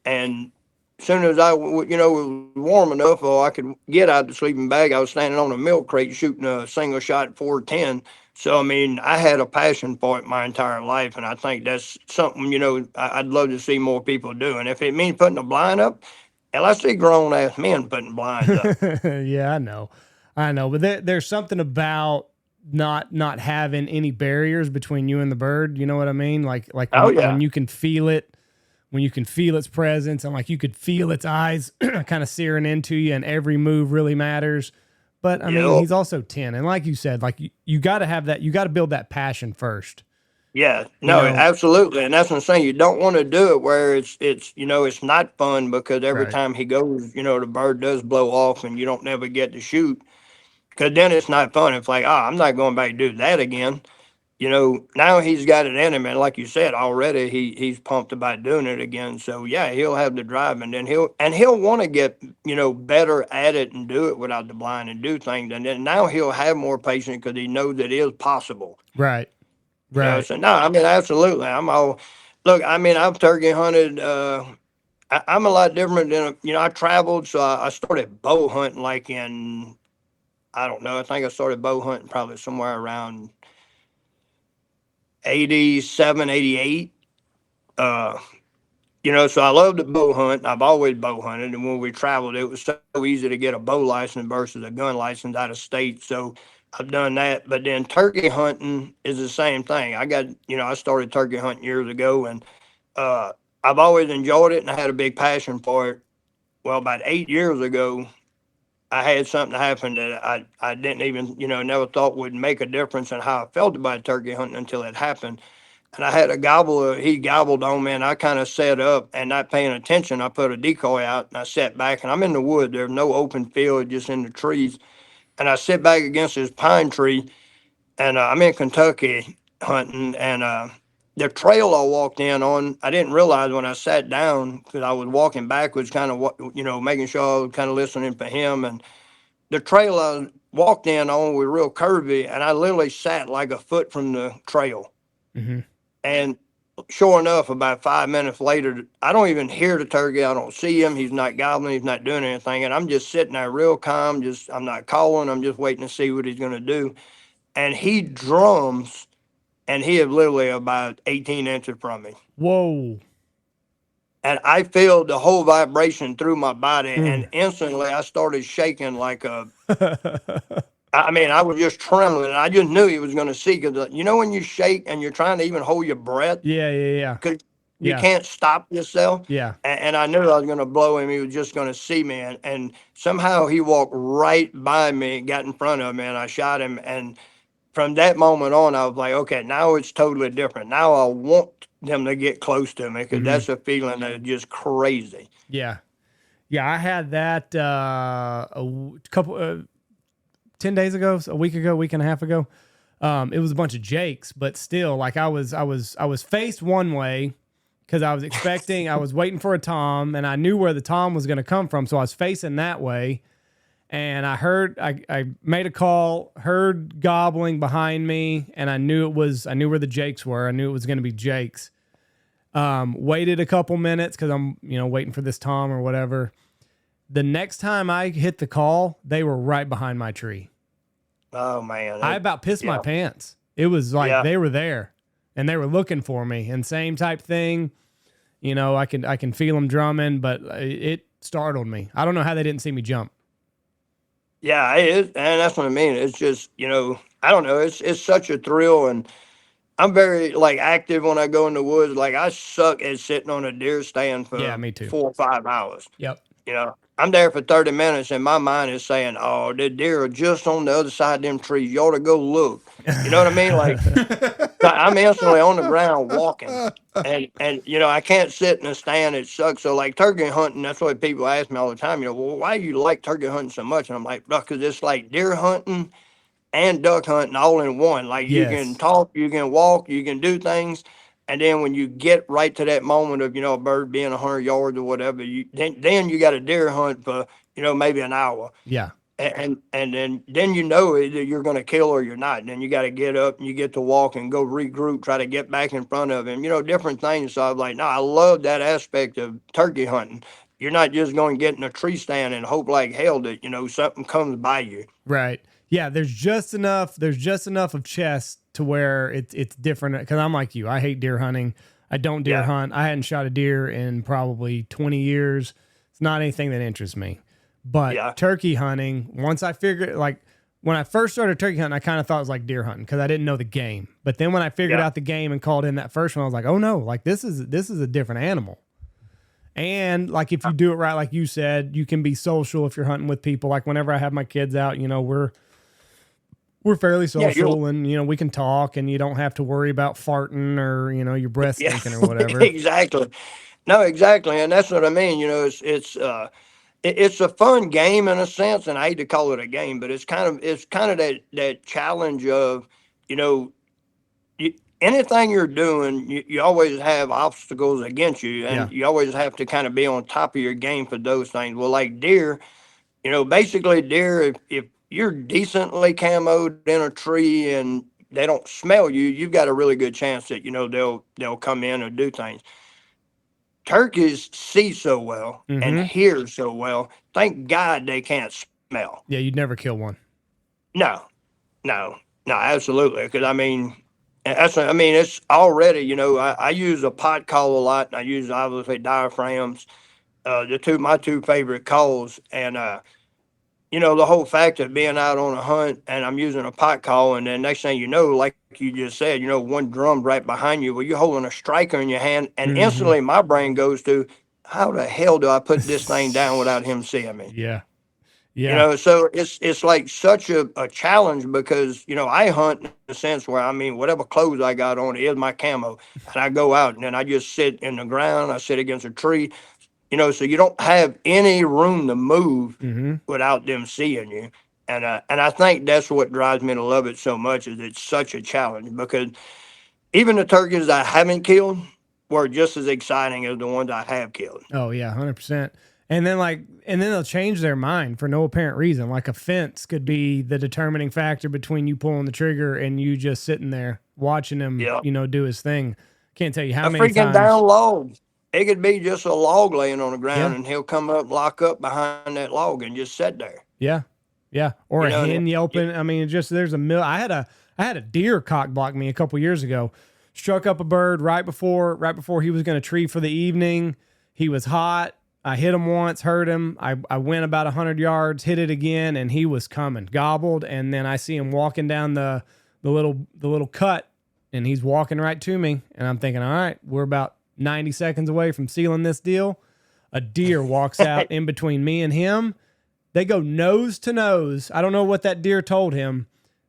And as soon as I, was warm enough or I could get out the sleeping bag, I was standing on a milk crate shooting a single shot 410. So, I had a passion for it my entire life. And I think that's something, I'd love to see more people do. And if it means putting a blind up, hell, I see grown ass men putting blinds up. Yeah, I know, but there's something about not having any barriers between you and the bird. You know what I mean? Like when you can feel it, when you can feel its presence, and like you could feel its eyes kind of searing into you, and every move really matters. But I mean, he's also 10, and like you said, like you got to have that. You got to build that passion first. Yeah, no, absolutely. And that's what I'm saying. You don't want to do it where it's not fun, because every time he goes, the bird does blow off and you don't never get to shoot, because then it's not fun. It's like, I'm not going back to do that again. Now he's got it in him. And like you said, already he's pumped about doing it again. So yeah, he'll have the drive, and then he'll want to get, better at it and do it without the blind and do things. And then now he'll have more patience because he knows it is possible. Right. Right. So no, absolutely. I've turkey hunted. I'm a lot different than, I traveled. So I started bow hunting like in, I don't know. I think I started bow hunting probably somewhere around 87, 88. So I love to bow hunt. I've always bow hunted. And when we traveled, it was so easy to get a bow license versus a gun license out of state. So I've done that. But then turkey hunting is the same thing. I started turkey hunting years ago, and I've always enjoyed it, and I had a big passion for it. Well, about 8 years ago, I had something happen that I didn't even, never thought would make a difference in how I felt about turkey hunting until it happened. And I had a gobbler, he gobbled on me, and I kind of set up and not paying attention. I put a decoy out, and I sat back, and I'm in the woods. There's no open field, just in the trees. And I sit back against this pine tree, and I'm in Kentucky hunting, and the trail I walked in on, I didn't realize when I sat down, because I was walking backwards, kind of, making sure I was kind of listening for him. And the trail I walked in on was real curvy, and I literally sat like a foot from the trail. Mm-hmm. And sure enough, about 5 minutes later, I don't even hear the turkey. I don't see him. He's not gobbling. He's not doing anything. And I'm just sitting there real calm. I'm not calling. I'm just waiting to see what he's going to do. And he drums, and he is literally about 18 inches from me. Whoa. And I feel the whole vibration through my body. And instantly I started shaking like a... I was just trembling, and I just knew he was going to see, because when you shake and you're trying to even hold your breath. Yeah. Because You Yeah. can't stop yourself. Yeah. And I knew I was going to blow him. He was just going to see me. And somehow he walked right by me, got in front of me, and I shot him. And from that moment on, I was like, okay, now it's totally different. Now I want them to get close to me because that's a feeling that's just crazy. Yeah. Yeah. I had that couple 10 days ago, a week ago, week and a half ago. It was a bunch of Jakes, but still, like I was faced one way because I was expecting, I was waiting for a tom, and I knew where the tom was going to come from, so I was facing that way. And I made a call, heard gobbling behind me, and I knew where the Jakes were. I knew it was going to be Jakes. Waited a couple minutes because I'm, waiting for this tom or whatever. The next time I hit the call, they were right behind my tree. Oh man. I about pissed my pants. It was like they were there and they were looking for me, and same type thing. I can feel them drumming, but it startled me. I don't know how they didn't see me jump. Yeah, it is, and that's what I mean. It's just, I don't know. It's such a thrill, and I'm very like active when I go in the woods. Like I suck at sitting on a deer stand for Me too. 4 or 5 hours. Yep. I'm there for 30 minutes, and my mind is saying, "Oh, the deer are just on the other side of them trees. You ought to go look." You know what I mean? Like I'm instantly on the ground walking, and I can't sit in a stand. It sucks. So like turkey hunting, that's what people ask me all the time. Well, why do you like turkey hunting so much? And I'm like, because it's like deer hunting and duck hunting all in one. Like you can talk, you can walk, you can do things. And then when you get right to that moment of, a bird being 100 yards or whatever, then you got a deer hunt for, maybe an hour. Yeah. And then either you're going to kill or you're not. And then you got to get up and you get to walk and go regroup, try to get back in front of him, different things. So I was like, no, I love that aspect of turkey hunting. You're not just going to get in a tree stand and hope like hell that, something comes by you. Right. Yeah. There's just enough of chest to where it's different. Because I'm like you. I hate deer hunting. I don't deer hunt. I hadn't shot a deer in probably 20 years. It's not anything that interests me. But turkey hunting, once I figured, like when I first started turkey hunting, I kind of thought it was like deer hunting because I didn't know the game. But then when I figured out the game and called in that first one, I was like, oh no, like this is a different animal. And like if you do it right, like you said, you can be social if you're hunting with people. Like whenever I have my kids out, we're fairly social, and we can talk, and you don't have to worry about farting or your breath stinking or whatever. Exactly. No, exactly, and that's what I mean. It's a fun game in a sense, and I hate to call it a game, but it's kind of that challenge of anything you're doing, you always have obstacles against you, and you always have to kind of be on top of your game for those things. Well, like deer, basically deer, if you're decently camoed in a tree and they don't smell you, you've got a really good chance that they'll come in and do things. Turkeys see so well and hear so well. Thank God they can't smell. Yeah, you'd never kill one. No, absolutely. Because it's already. I use a pot call a lot, and I use obviously diaphragms. My two favorite calls, and the whole fact of being out on a hunt and I'm using a pot call, and then next thing you know, like you just said, one drum right behind you. Well, you're holding a striker in your hand, and instantly my brain goes to, how the hell do I put this thing down without him seeing me? Yeah. Yeah. So it's like such a challenge because, I hunt in a sense where, whatever clothes I got on is my camo, and I go out and then I just sit in the ground. I sit against a tree. So you don't have any room to move without them seeing you. And I think that's what drives me to love it so much, is it's such a challenge, because even the turkeys I haven't killed were just as exciting as the ones I have killed. Oh yeah, 100%. And then they'll change their mind for no apparent reason. Like a fence could be the determining factor between you pulling the trigger and you just sitting there watching him, do his thing. Can't tell you how many times. A freaking down log. It could be just a log laying on the ground, and he'll come up, lock up behind that log, and just sit there. Yeah, yeah. Or a hen yelping. I had a deer cock block me a couple years ago. Struck up a bird right before he was going to tree for the evening. He was hot. I hit him once, hurt him. I went about 100 yards, hit it again, and he was coming, gobbled. And then I see him walking down the little cut, and he's walking right to me. And I'm thinking, all right, we're about 90 seconds away from sealing this deal. A deer walks out in between me and him. They go nose to nose. I don't know what that deer told him.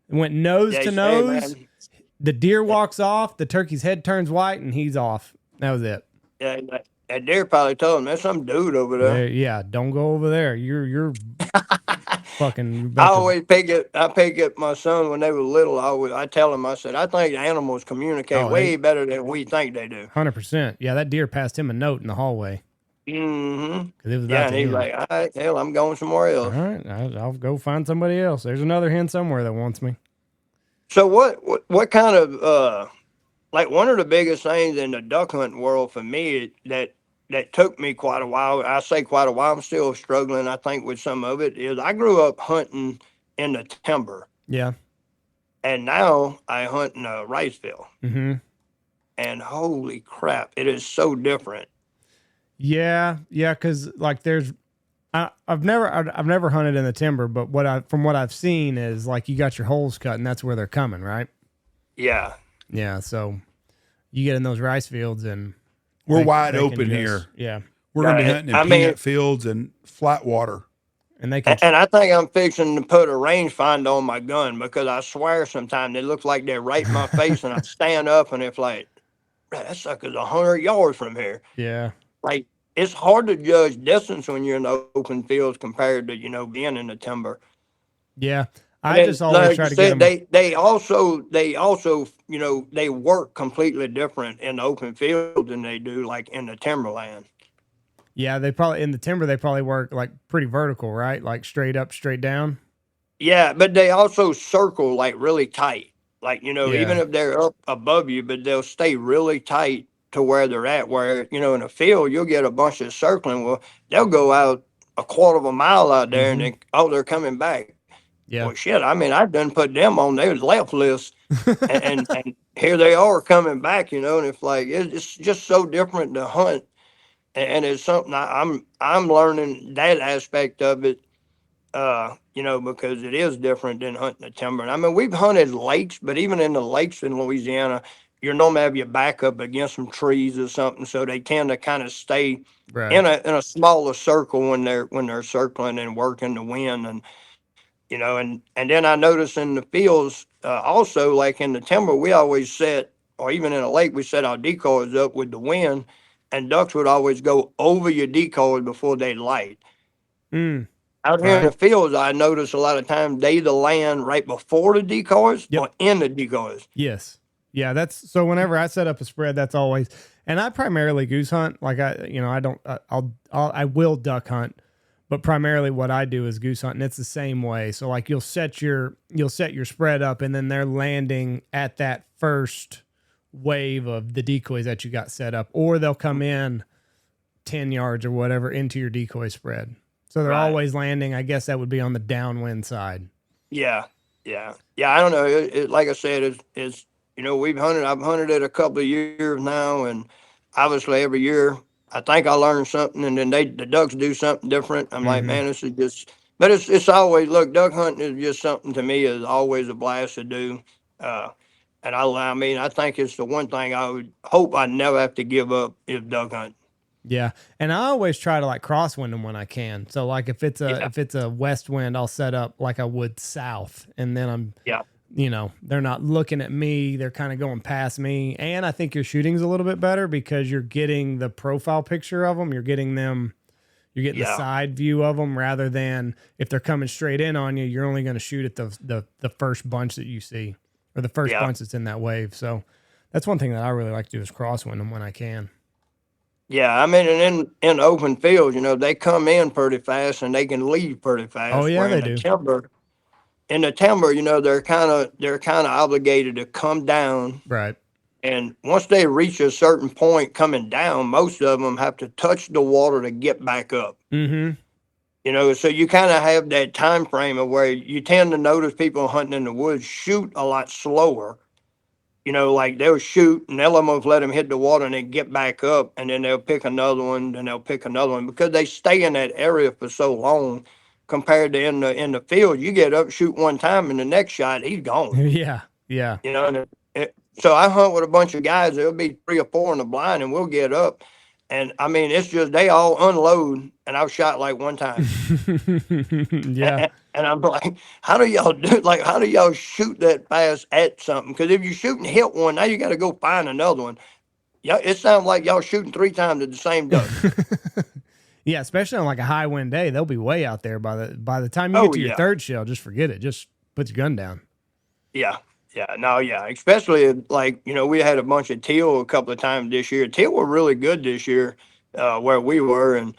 It went nose to nose. Man. The deer walks off. The turkey's head turns white, and he's off. That was it. Yeah, that deer probably told him there's some dude over there. Yeah, don't go over there. You're fucking. I always pick at my son when they were little. I tell him, I said, I think animals communicate way better than we think they do. 100%. Yeah, that deer passed him a note in the hallway. Mm-hmm. It was Yeah, and he's like, all right, hell, I'm going somewhere else. All right, I'll go find somebody else. There's another hen somewhere that wants me. So what kind of like one of the biggest things in the duck hunting world for me that took me quite a while. I say quite a while. I'm still struggling, I think, with some of it. Is I grew up hunting in the timber. Yeah. And now I hunt in a rice field. Mm-hmm. And holy crap, it is so different. Yeah, because like I've never hunted in the timber, but from what I've seen is like you got your holes cut and that's where they're coming, right? Yeah. Yeah, so you get in those rice fields and we're wide open here. Yeah. We're going to be hunting in peanut fields and flat water. And they can. And I think I'm fixing to put a rangefinder on my gun because I swear sometimes they look like they're right in my face and I stand up and it's like, that sucker's 100 yards from here. Yeah. Like it's hard to judge distance when you're in the open fields compared to, being in the timber. Yeah. I just always try to get them. They also, they work completely different in the open field than they do like in the timberland. Yeah, in the timber, they probably work like pretty vertical, right? Like straight up, straight down. Yeah, but they also circle like really tight. Like, even if they're up above you, but they'll stay really tight to where they're at. Where, in a field, you'll get a bunch of circling. Well, they'll go out a quarter of a mile out there and they're coming back. Yeah. Well, shit, I mean, I done put them on their left list and here they are coming back, and it's like, it's just so different to hunt. And it's something I'm learning that aspect of it, because it is different than hunting the timber. And I mean, we've hunted lakes, but even in the lakes in Louisiana, you normally have your back up against some trees or something, so they tend to kind of stay in a smaller circle when they're circling and working the wind. And and then I notice in the fields also, like in the timber, we always set, or even in a lake, we set our decoys up with the wind. And ducks would always go over your decoys before they light. Out here in the fields, I notice a lot of times they either land right before the decoys or in the decoys. Yes. Yeah, that's so whenever I set up a spread, that's always, and I primarily goose hunt. Like I will duck hunt, but primarily what I do is goose hunt, and it's the same way. So like you'll set your spread up, and then they're landing at that first wave of the decoys that you got set up, or they'll come in 10 yards or whatever into your decoy spread. So they're always landing. I guess that would be on the downwind side. Yeah. I don't know. It like I said, it's I've hunted it a couple of years now, and obviously every year I think I learn something, and then the ducks do something different. I'm like, man, this is just. But it's always, look, duck hunting is just something to me is always a blast to do. And I think it's the one thing I would hope I never have to give up is duck hunt. Yeah, and I always try to like crosswind them when I can. So like if it's a west wind, I'll set up like I would south, and then they're not looking at me; they're kind of going past me. And I think your shooting's a little bit better because you're getting the profile picture of them. You're getting the side view of them rather than if they're coming straight in on you. You're only going to shoot at the first bunch that you see. Or the first bunch that's in that wave. So that's one thing that I really like to do is crosswind them when I can. Yeah, I mean, and in open fields, they come in pretty fast and they can leave pretty fast. Oh yeah, they do. In the timber, they're kind of obligated to come down. Right. And once they reach a certain point coming down, most of them have to touch the water to get back up. Mm-hmm. So you kind of have that time frame of where you tend to notice people hunting in the woods shoot a lot slower. Like they'll shoot and they'll almost let them hit the water and then get back up, and then they'll pick another one, and they'll pick another one because they stay in that area for so long. Compared to in the field, you get up, shoot one time, and the next shot he's gone. Yeah. And So I hunt with a bunch of guys. There'll be 3 or 4 in the blind, and we'll get up. And I mean, it's just they all unload, and I've shot like one time. Yeah. And I'm like, how do y'all do? Like, how do y'all shoot that fast at something? Because if you shoot and hit one, now you got to go find another one. Yeah, it sounds like y'all shooting 3 times at the same duck. Yeah, especially on like a high wind day, they'll be way out there by the time you Oh get to your yeah, third shell. Just forget it. Just put your gun down. yeah, yeah. No, yeah. Especially like we had a bunch of teal a couple of times this year. Teal were really good this year, where we were, and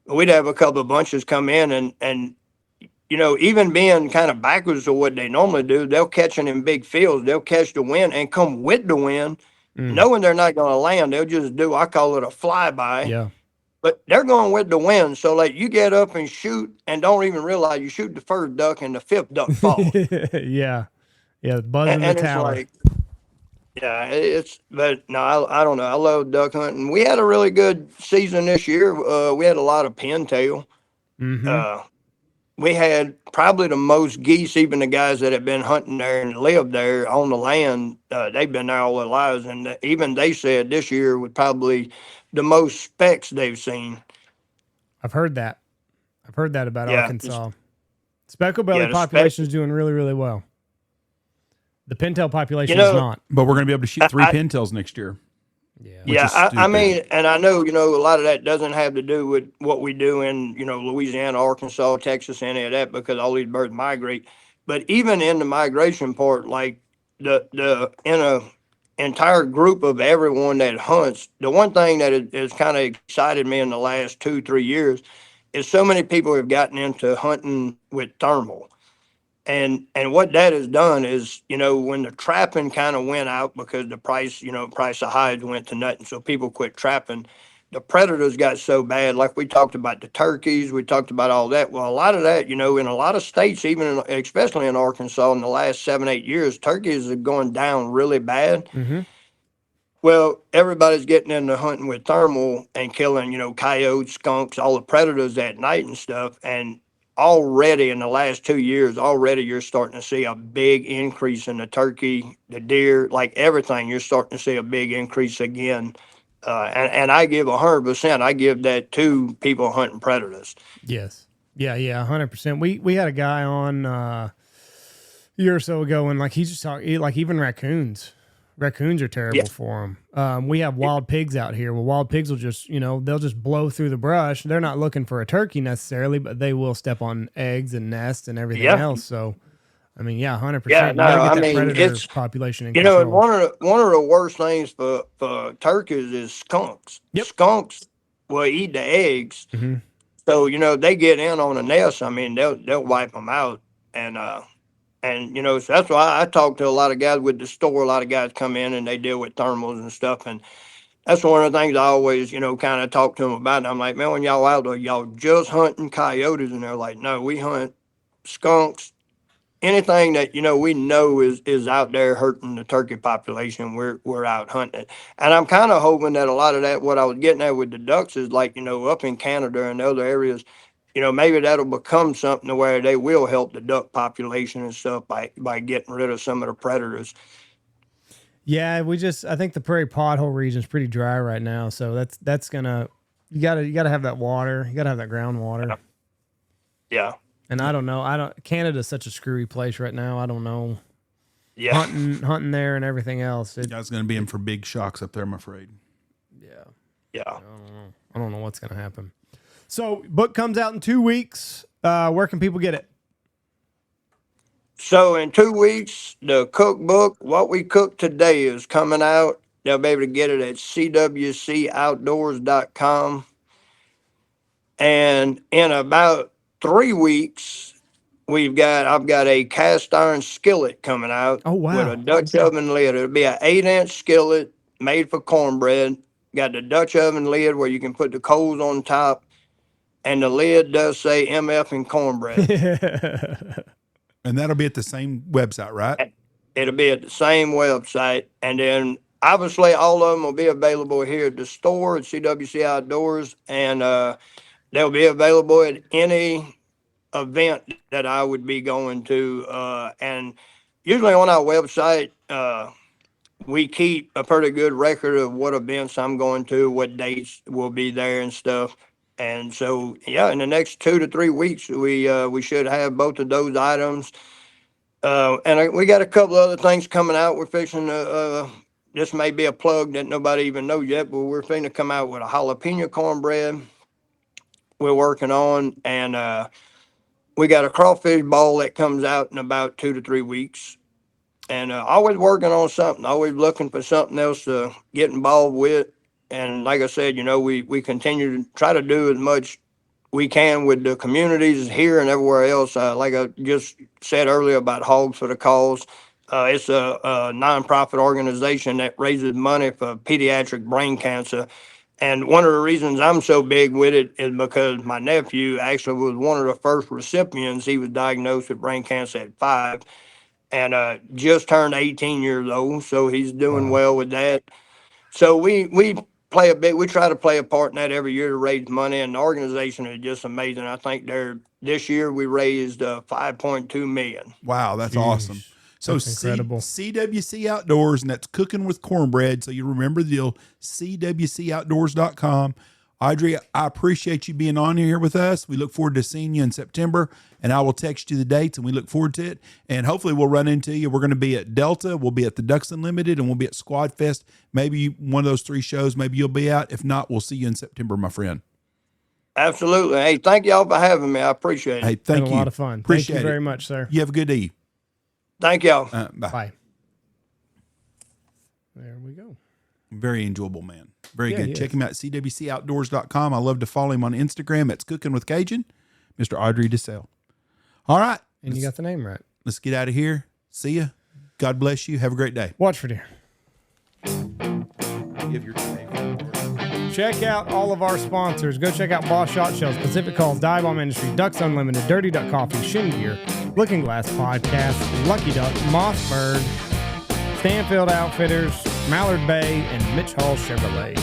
we'd have a couple of bunches come in, and even being kind of backwards to what they normally do, they'll catch it in big fields. They'll catch the wind and come with the wind, knowing they're not going to land. They'll just do, I call it a flyby, Yeah. but they're going with the wind. So like you get up and shoot and don't even realize you shoot the first duck and the fifth duck falls. Yeah. Yeah. Buzzing And the it's tower. like, yeah, but no, I don't know. I love duck hunting. We had a really good season this year. We had a lot of pintail. Mm-hmm. Uh, we had probably the most geese, even the guys that have been hunting there and lived there on the land. They've been there all their lives. And even they said this year was probably the most specks they've seen. I've heard that. I've heard that about Yeah. Arkansas. Speckled belly Yeah, the population is doing really, really well. The pintail population is not. But we're going to be able to shoot 3 I- pintails next year. Yeah. Yeah, is I stupid. mean, and I know, a lot of that doesn't have to do with what we do in, Louisiana, Arkansas, Texas, any of that, because all these birds migrate. But even in the migration part, like the in a entire group of everyone that hunts, the one thing that has kind of excited me in the last 2, 3 years is so many people have gotten into hunting with thermal. And what that has done is, when the trapping kind of went out because the price of hides went to nothing, so people quit trapping. The predators got so bad, like we talked about the turkeys, we talked about all that. Well, a lot of that, in a lot of states, especially in Arkansas, in the last 7, 8 years, turkeys are going down really bad. Mm-hmm. Well, everybody's getting into hunting with thermal and killing, coyotes, skunks, all the predators at night and stuff. And already in the last 2 years, already you're starting to see a big increase in the turkey, the deer, like everything. You're starting to see a big increase again. And I give 100%. I give that to people hunting predators. Yes. Yeah. 100%. We had a guy on a year or so ago, and like he's just talking, like even raccoons. Raccoons are terrible for them. We have wild pigs out here. Well, wild pigs will just, they'll just blow through the brush. They're not looking for a turkey necessarily, but they will step on eggs and nests and everything else. So, I mean, 100%. Yeah, You no, gotta get I that mean, predator population in and control. one of the worst things for turkeys is skunks. Yep. Skunks will eat the eggs. Mm-hmm. So, they get in on a nest. I mean, they'll wipe them out. And so that's why I talk to a lot of guys with the store. A lot of guys come in and they deal with thermals and stuff. And that's one of the things I always, kind of talk to them about. And I'm like, man, when y'all out there, y'all just hunting coyotes? And they're like, no, we hunt skunks. Anything that, we know is out there hurting the turkey population, we're out hunting it. And I'm kind of hoping that a lot of that, what I was getting at with the ducks is like, up in Canada and other areas, maybe that'll become something to where they will help the duck population and stuff by getting rid of some of the predators. Yeah, I think the prairie pothole region is pretty dry right now. So that's gonna, you gotta have that water. You gotta have that groundwater. Yeah. And I don't know. Canada's such a screwy place right now. I don't know. Yeah. Hunting there and everything else. You guys going to be in for big shocks up there, I'm afraid. Yeah. Yeah. I don't know what's going to happen. So, book comes out in 2 weeks. Where can people get it? So in 2 weeks, the cookbook, What We Cook Today, is coming out. They'll be able to get it at cwcoutdoors.com. And in about 3 weeks, I've got a cast iron skillet coming out. Oh, wow. With a Dutch oven lid. It'll be an 8-inch skillet made for cornbread. Got the Dutch oven lid where you can put the coals on top, and the lid does say MF and cornbread. And that'll be at the same website, right? It'll be at the same website, and then obviously all of them will be available here at the store at CWC Outdoors, and they'll be available at any event that I would be going to. And usually on our website, we keep a pretty good record of what events I'm going to, what dates will be there and stuff. And so, yeah, in the next 2 to 3 weeks, we should have both of those items. We got a couple other things coming out. We're fixing this may be a plug that nobody even knows yet, but we're fixing to come out with a jalapeno cornbread we're working on. And we got a crawfish ball that comes out in about 2 to 3 weeks. And always working on something, always looking for something else to get involved with. And like I said, we continue to try to do as much we can with the communities here and everywhere else. Like I just said earlier about Hogs for the Cause, it's a nonprofit organization that raises money for pediatric brain cancer. And one of the reasons I'm so big with it is because my nephew actually was one of the first recipients. He was diagnosed with brain cancer at 5 and just turned 18 years old. So he's doing well with that. So we play a bit. We try to play a part in that every year to raise money, and the organization is just amazing. I think this year we raised $5.2 million. Wow, that's awesome. So That's incredible. CWC Outdoors, and that's cooking with cornbread. So you remember the deal, CWCOutdoors.com. Audrey, I appreciate you being on here with us. We look forward to seeing you in September, and I will text you the dates, and we look forward to it. And hopefully we'll run into you. We're going to be at Delta. We'll be at the Ducks Unlimited, and we'll be at Squad Fest. Maybe one of those 3 shows, maybe you'll be out. If not, we'll see you in September, my friend. Absolutely. Hey, thank y'all for having me. I appreciate it. Hey, thank Been you. a lot of fun. Appreciate Thank you very it. much, sir. You have a good day. Thank y'all. Bye. Bye. There we go. Very enjoyable, man. Very Yeah, good. he Check is. him out at CWCOutdoors.com. I love to follow him on Instagram at Cooking with Cajun, Mr. Audrey Desselle. All right. And you got the name right. Let's get out of here. See ya. God bless you. Have a great day. Watch for deer. Give your name. Check out all of our sponsors. Go check out Boss Shot Shells, Pacific Calls, Dive Bomb Industry, Ducks Unlimited, Dirty Duck Coffee, Shin Gear, Looking Glass Podcast, Lucky Duck, Mossberg, Stanfield Outfitters, Mallard Bay, and Mitch Hall Chevrolet.